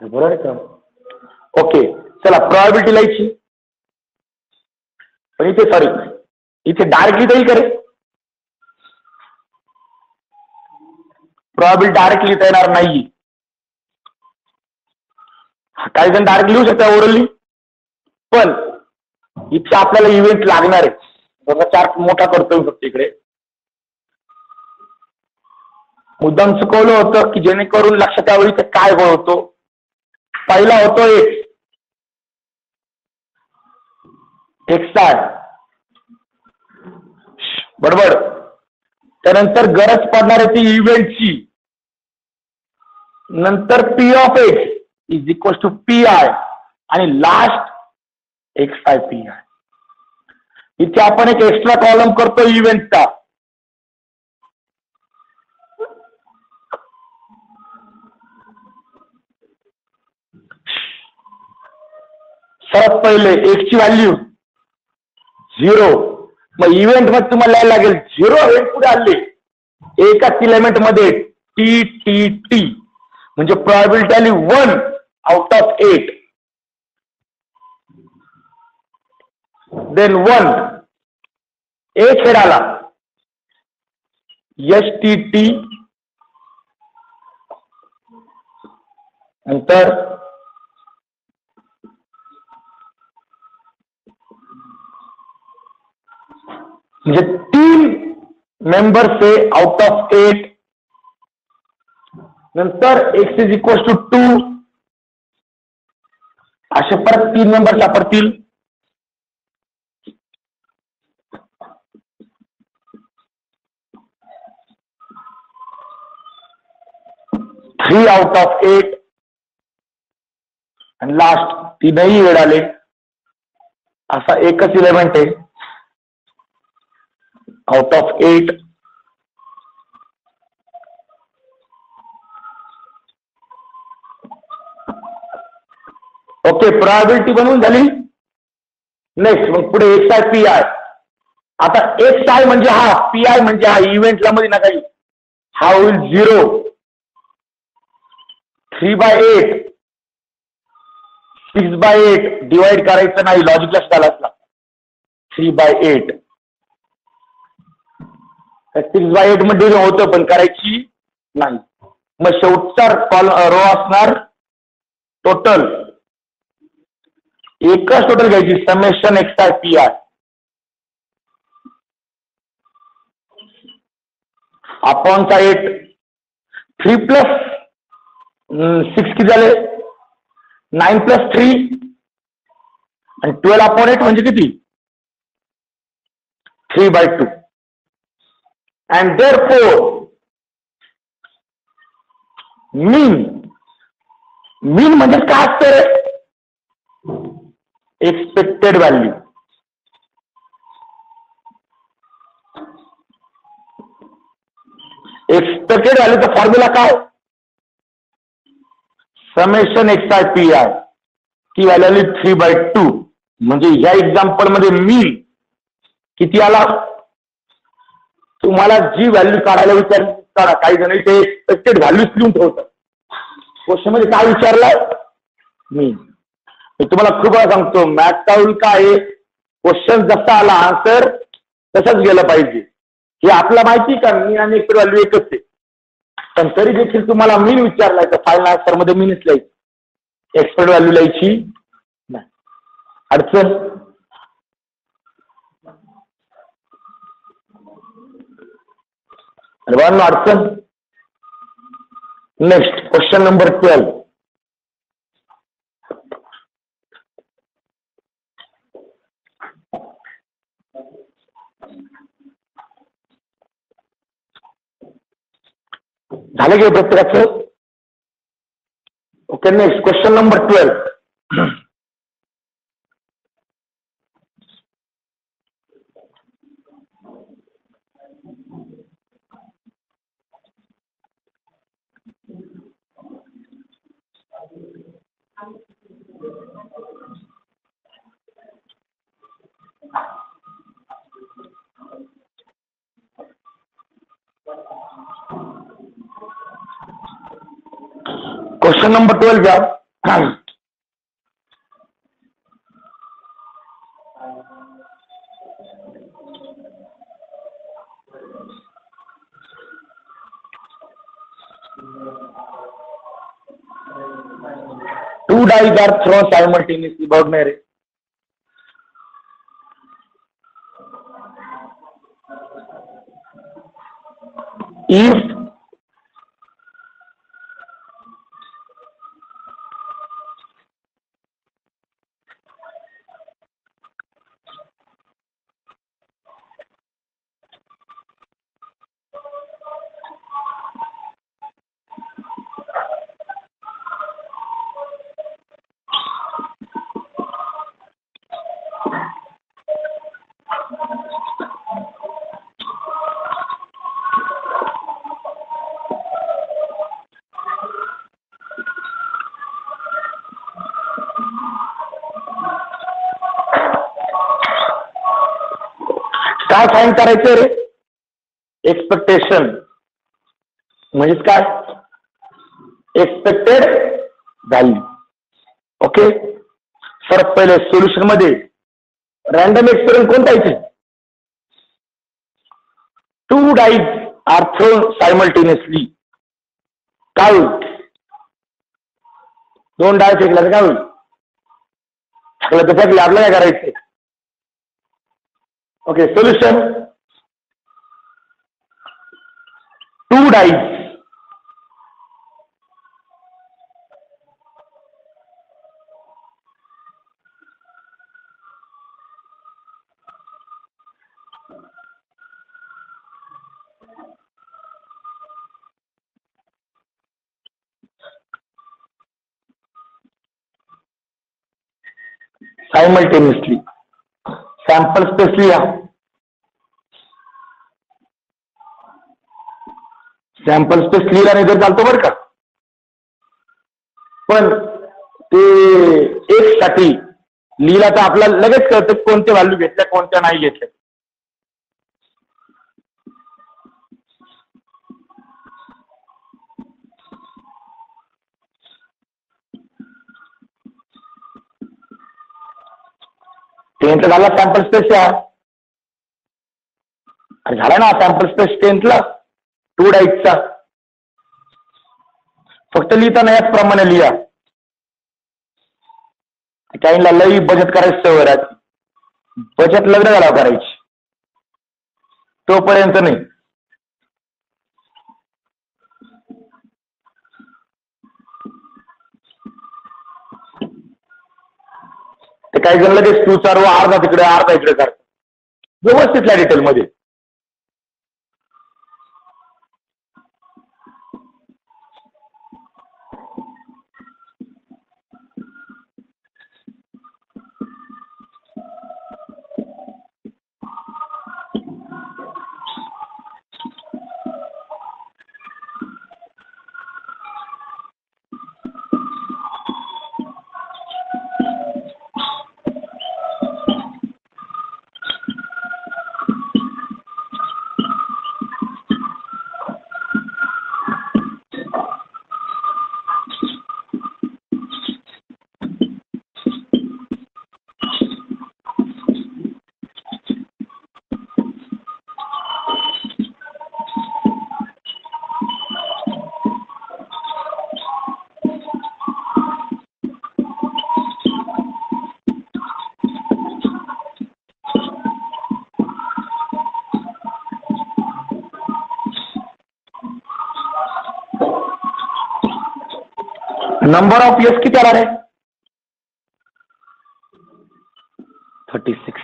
बरोबर आहे का? ओके, चला प्रोबॅबिलिटी लिहायची. पण इथे सॉरी, इथे डायरेक्टली तरी करे. प्रोबॅबिलिटी डायरेक्ट लिहिता येणार नाही. काही जण डायरेक्ट लिहू शकता ओरली, पण इथे आपल्याला इव्हेंट लागणार आहे. बघा चार्ट मोठा करतोय फक्त इकडे. मुद्दाम चुकवलं होतं की जेणेकरून लक्षात यावं इथे काय गोळ होतो. पहिला होतो एक्स आय बरोबर. त्यानंतर गरज पडणार आहे ती इव्हेंटची. नंतर P of X is equal to P I, आणि last X I P I. इथे आपण एक एक्स्ट्रा कॉलम करतो इव्हेंटचा. सर्वात पहिले एक्स ची व्हॅल्यू 0. मग इव्हेंट मध्ये तुम्हाला लिहायला लागेल 0 हे पुढे आले एकाच इलेमेंट मध्ये टी टी टी, म्हणजे प्रोबॅबिलिटी आली 1 आउट ऑफ 8. देन 1 एक हेड आला एस टी टी, नंतर म्हणजे 3 मेंबर से आउट ऑफ 8. नंतर एक्स इज इक्वल टू 2. असे परत 3 मेंबर सापडतील. थ्री आउट ऑफ 8, आणि लास्ट 3ही वेळ आले. असा एकच इलेमेंट आहे आउट ऑफ 8. ओके, प्रोबॅबिलिटी बनवून झाली. नेक्स्ट मग पुढे एक्स आय पी आय. आता एक्स आय म्हणजे हा, पी आय म्हणजे हा, इव्हेंटला मध्ये ना काही, हा होईल 0. 3/8 6/8 डिवाइड करायचं नाही, लॉजिकला झाला 3/8. 6/8 मध्ये होतं पण करायची नाही. मग शेवटचा रो असणार टोटल. एकच टोटल घ्यायची, summation X I P I upon चा 8. 3 + 6 किती झाले, 9 + 3, आणि 12 अपॉन 8 म्हणजे किती, 3/2. And therefore मीन म्हणजे काय असतं, एक्सपेक्टेड व्हॅल्यू. एक्सपेक्टेड व्हॅल्यूचा फॉर्म्युला काय, summation X I P I. ती व्हॅल्यू आली 3/2. म्हणजे ह्या एक्झाम्पल मध्ये मीन किती आला, तुम्हाला जी व्हॅल्यू काढायला विचारली काढा. काही जण ते एक्सपेक्टेड व्हॅल्यूज लिहून ठेवतात. क्वेश्चन मध्ये काय विचारलाय, मीन. मी तुम्हाला खूप वेळा सांगतो, मॅथचा रूल काय आहे, क्वेश्चन जसा आला आन्सर तसंच गेलं पाहिजे. हे आपला माहिती का, मीन आणि एक्सपेक्टेड व्हॅल्यू एकच आहे. पण तरी देखील तुम्हाला मीन विचारलाय तर फायनल आन्सर मध्ये मीनच लिहायची, एक्सपेक्टेड व्हॅल्यू लिहायची नाही. अडचण अडचण. Next question number 12. झालं की प्रत्येकाचं? Okay, next question number 12. Question number 12 घ्या. Two dice are thrown simultaneously. बघ नाही रे. If काय फाईन करायचं रे? एक्सपेक्टेशन म्हणजे काय? Expected value. ओके सर, पहिले सोल्युशन मध्ये रॅन्डम एक्सपेरिमेंट कोणता आहे? 2 डाईज आर थ्रोन सायमल्टेनियसली. काय होईल? 2 डाय फेकला तर काय होईल? फेकलं तर फेकले, आपल्याला काय करायचं? Okay, solution 2 dies simultaneously. Sample space लिहा. सॅम्पल स्पेस लिहिला नाही तर चालतो बरं का, पण ते एक साठी लिहिला तर आपल्याला लगेच कळतं कोणत्या व्हॅल्यू घेतल्या कोणत्या नाही घेतल्या. टेन्थ झाला सॅम्पल स्पेस या, झाला ना सॅम्पल स्पेस टेन्थला 2 डाईजचा. फक्त लिहिताना याचप्रमाणे लिहा. काहींना लई बचत करायची सवय राहते. बचत लग्न झाल्यावर करायची, तोपर्यंत नाही. ते काही जण लगेच 2 4 अर्धा तिकडे अर्धा इकडे करतात. व्यवस्थित लिहा डिटेल मध्ये. नंबर ऑफ इयर्स किती आला रे? 36.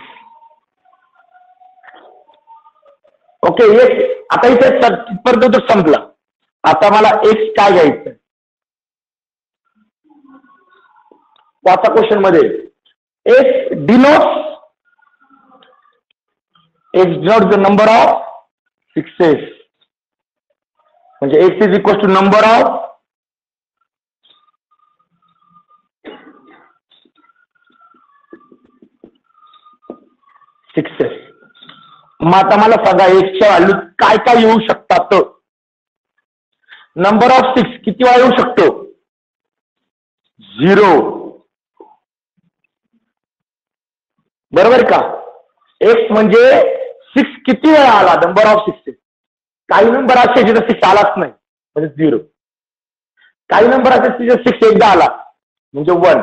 ओके, एक आता इथे तिथपर्यंत संपला. आता मला एक्स काय घ्यायचं? वाचा क्वेश्चन मध्ये. X denote the number of sixes. म्हणजे X is equal to number of sixes. मग आता मला सांगा एक्सच्या व्हॅल्यू काय काय येऊ शकतात. नंबर ऑफ 6 किती वेळा येऊ शकतो? 0. बरोबर का? एक्स म्हणजे 6 किती वेळा आला? Number of 6. काही नंबर असे जिथे 6 आलाच नाही म्हणजे 0. काही नंबर असे तिथे 6 एकदा आला म्हणजे 1.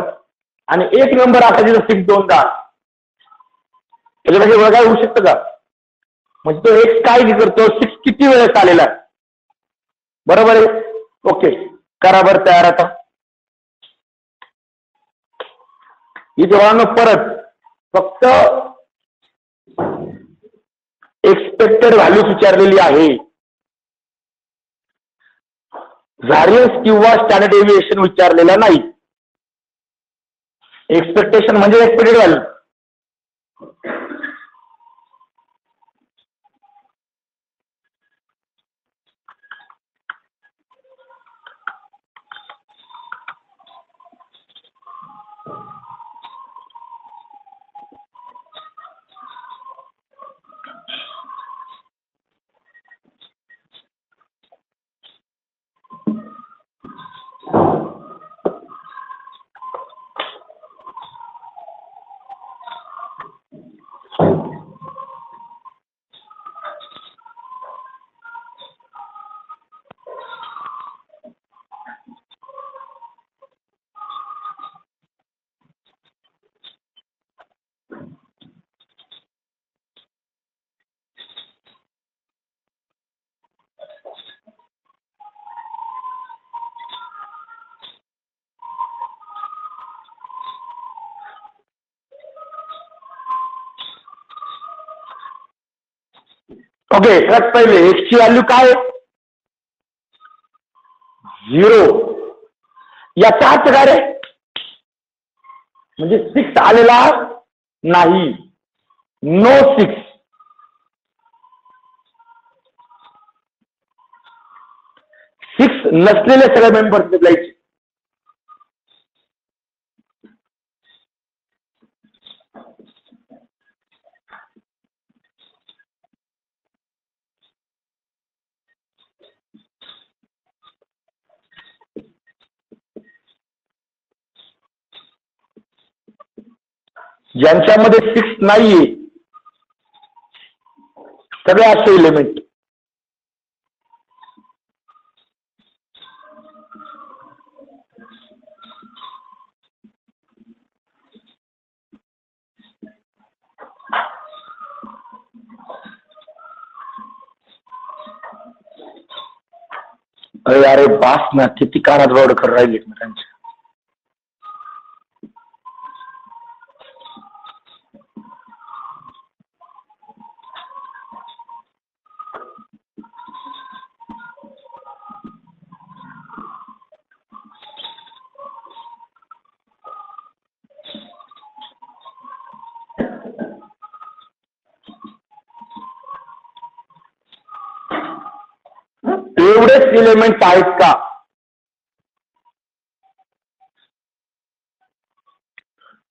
आणि एक नंबर असा जिथे 6 दोनदा आला. त्याच्यापेक्षा काय होऊ शकतं का? म्हणजे तो एक्स काय करतो? 6 किती वेळेस आलेला आहे. बरोबर आहे. ओके, करा बरं तयार. आता इथे बघा परत फक्त एक्सपेक्टेड व्हॅल्यू विचारलेली आहे. व्हॅरियन्स किंवा स्टँडर्ड डेव्हिएशन विचारलेला नाही. एक्सपेक्टेशन म्हणजे एक्सपेक्टेड व्हॅल्यू. ओके, सगळ्यात पहिले एक्स ची व्हॅल्यू काय? 0. याचा अर्थ काय रे? म्हणजे 6 आलेला नाही. नो 6. 6 नसलेले सगळे मेंबर्स बदलायचे. ज्यांच्यामध्ये 6 नाहीये सगळे असे एलिमेंट. अरे बास ना, किती कानात रोड कर राहिले त्यांच्या. एवढेच एलिमेंट आहेत का?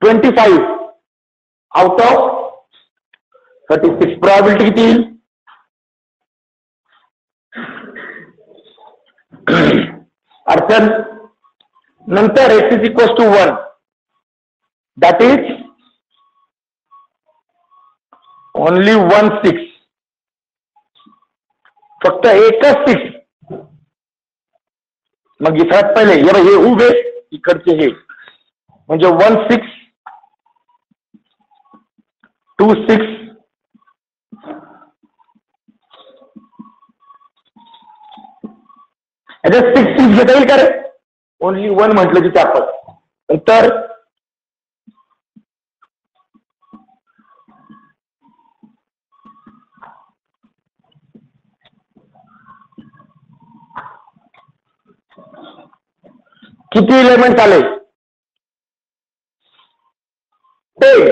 25 आउट ऑफ 36. प्रोबॅबिलिटी किती येईल? अडचण नंतर x is equal to 1. That is only 1 6. फक्त एकच 6. मग इथं पहिले हे उभे इकडचे हे म्हणजे 1 6 2 6 याच्यात 6 6 घेता येईल का रे? ओनली 1 म्हटलं की 4 5. तर किती एलिमेंट आले? 10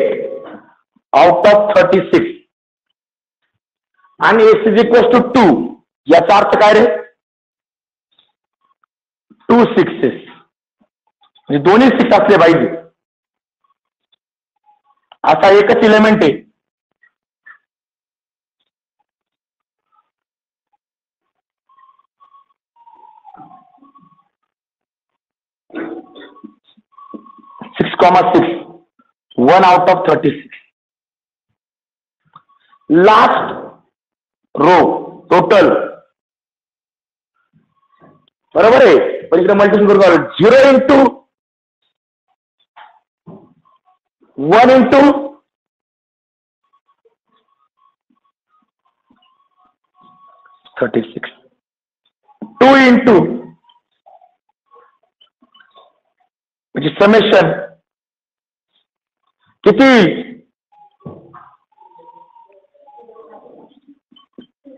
आउट ऑफ 36 आणि x इज इक्वल टू 2, याचा अर्थ काय रे? 2 6s, म्हणजे दोन्ही 6 असले पाहिजे. असा एकच इलेमेंट आहे. (6,6) 1 out of 36. Last row total, बरोबर आहे, पण इकडे मल्टिप्लिकेशन करू. 0 इंटू 1 इंटू 36, 2 इंटू म्हणजे समेशन किती?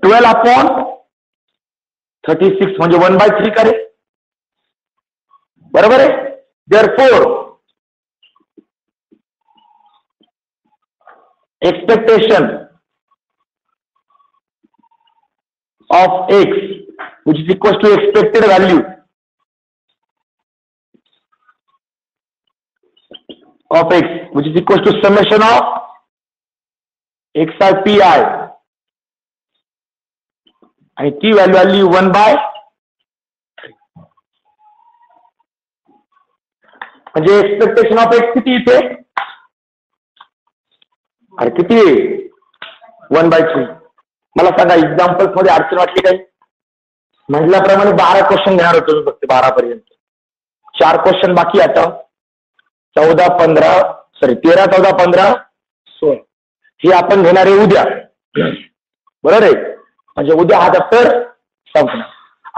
12 अपॉन 36 म्हणजे 1/3 करे, बरोबर आहे. Therefore expectation of x which is equals to expected value of x which is equals to summation of xi pi, आणि ती व्हॅल्यू आली 1/3. म्हणजे एक्सपेक्टेशन ऑफ एक्स किती इथे? अरे किती? 1/3. मला सांगा एक्झाम्पल्स मध्ये अडचण वाटली काही? म्हटल्याप्रमाणे 12 क्वेश्चन घेणार होतो मी, फक्त 12 पर्यंत. 4 क्वेश्चन बाकी. आता 13, 14, 15, 16 हे आपण घेणार आहे उद्या, बरोबर आहे. म्हणजे उद्या हा दप्तर संपणार.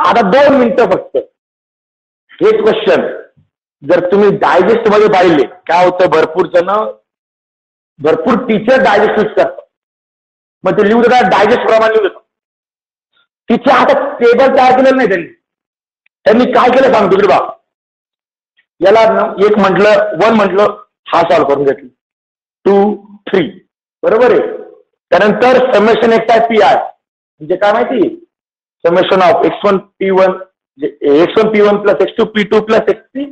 आता 2 मिनिटं फक्त. हे क्वेश्चन जर तुम्ही डायजेस्ट मध्ये पाहिले, काय होतं, भरपूर टीचर डायजेस्ट करतात, मग ते लिहू देतात डायजेस्ट प्रमाणे लिहू देतात. तिच्या हातात टेबल तयार केलेलं नाही त्यांनी काय केलं सांगतो तिकडे बा. याला 1 म्हटलं, 1 म्हटलं, हा सॉल्व्ह करून घेतलं, 2, 3, बरोबर आहे. त्यानंतर summation X I P i म्हणजे काय माहिती? Summation of x1 p1 x1 p1 plus x2 p2 plus x3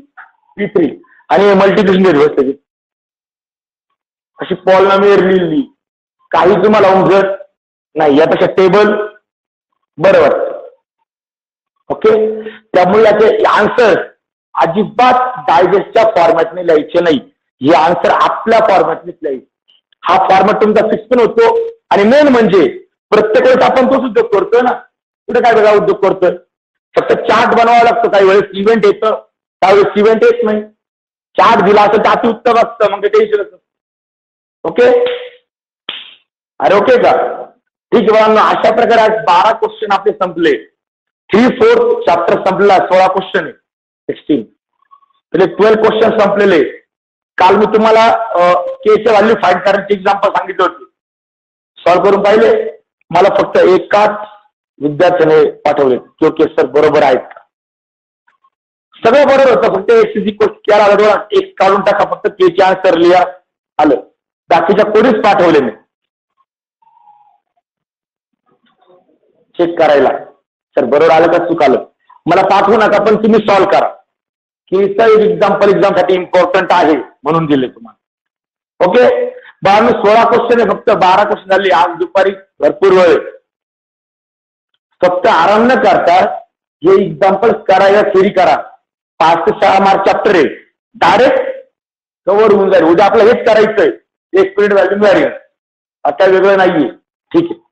p3 आणि मल्टिप्लिकेशन व्यवस्थित अशी पॉलिनॉमियल लिहिली. काही तुम्हाला उमजत नाही, यापेक्षा टेबल बरं वाटतं. ओके, त्यामुळे याचे आन्सर अजिबात डायजेस्टच्या फॉर्मॅटने लिहायचे नाही. हे आन्सर आपल्या फॉर्मॅटनेच लिहायचे. हा फॉर्मॅट तुमचा फिक्स पण होतो. आणि मेन म्हणजे प्रत्येक वेळेस आपण तोच उद्योग करतोय ना, कुठे काय वेगळा उद्योग करतोय. फक्त चार्ट बनवावा लागतो. काही वेळेस इव्हेंट येतं, त्यावेळेस इव्हेंट येत नाही. चार्ट दिला असेल तर अति उत्तम असतं, मग ते टेन्शन असतं. ओके, अरे ओके का? ठीक आहे बघा. अशा प्रकारे आज 12 क्वेश्चन आपले संपले. 3/4 चॅप्टर संपला. 16 क्वेश्चन आहे, 16 म्हणजे 12 क्वेश्चन संपलेले. काल मी तुम्हाला केचे व्हॅल्यू फाइंड करायची एक्झाम्पल सांगितले होते, सॉल्व्ह करून पाहिले. मला फक्त एकाच विद्यार्थ्याने पाठवले की ओके सर बरोबर आहेत का? सगळं बरोबर होतं, फक्त एक काढून टाका, फक्त केचे आन्सर लिहा, आलं. बाकीच्या कोणीच पाठवले नाही चेक करायला, सर बरोबर आलं का चूक आलं. मला पाठवू नका, पण तुम्ही सॉल्व्ह करा. की एक्झाम साठी इम्पॉर्टंट आहे म्हणून दिले तुम्हाला. ओके, 16 क्वेश्चन आहे, फक्त 12 क्वेश्चन झाले. आज दुपारी भरपूर वेळ, फक्त आराम न करता हे एक्झाम्पल करायला थेरी करा. 5 ते 6 मार्क चॅप्टर आहे, डायरेक्ट कव्हर होऊन जाईल. उद्या आपलं हेच करायचंय, एक्सपिरियंट व्हॅल्यू व्हॅरियन्स, आता वेगळं नाहीये. ठीक आहे.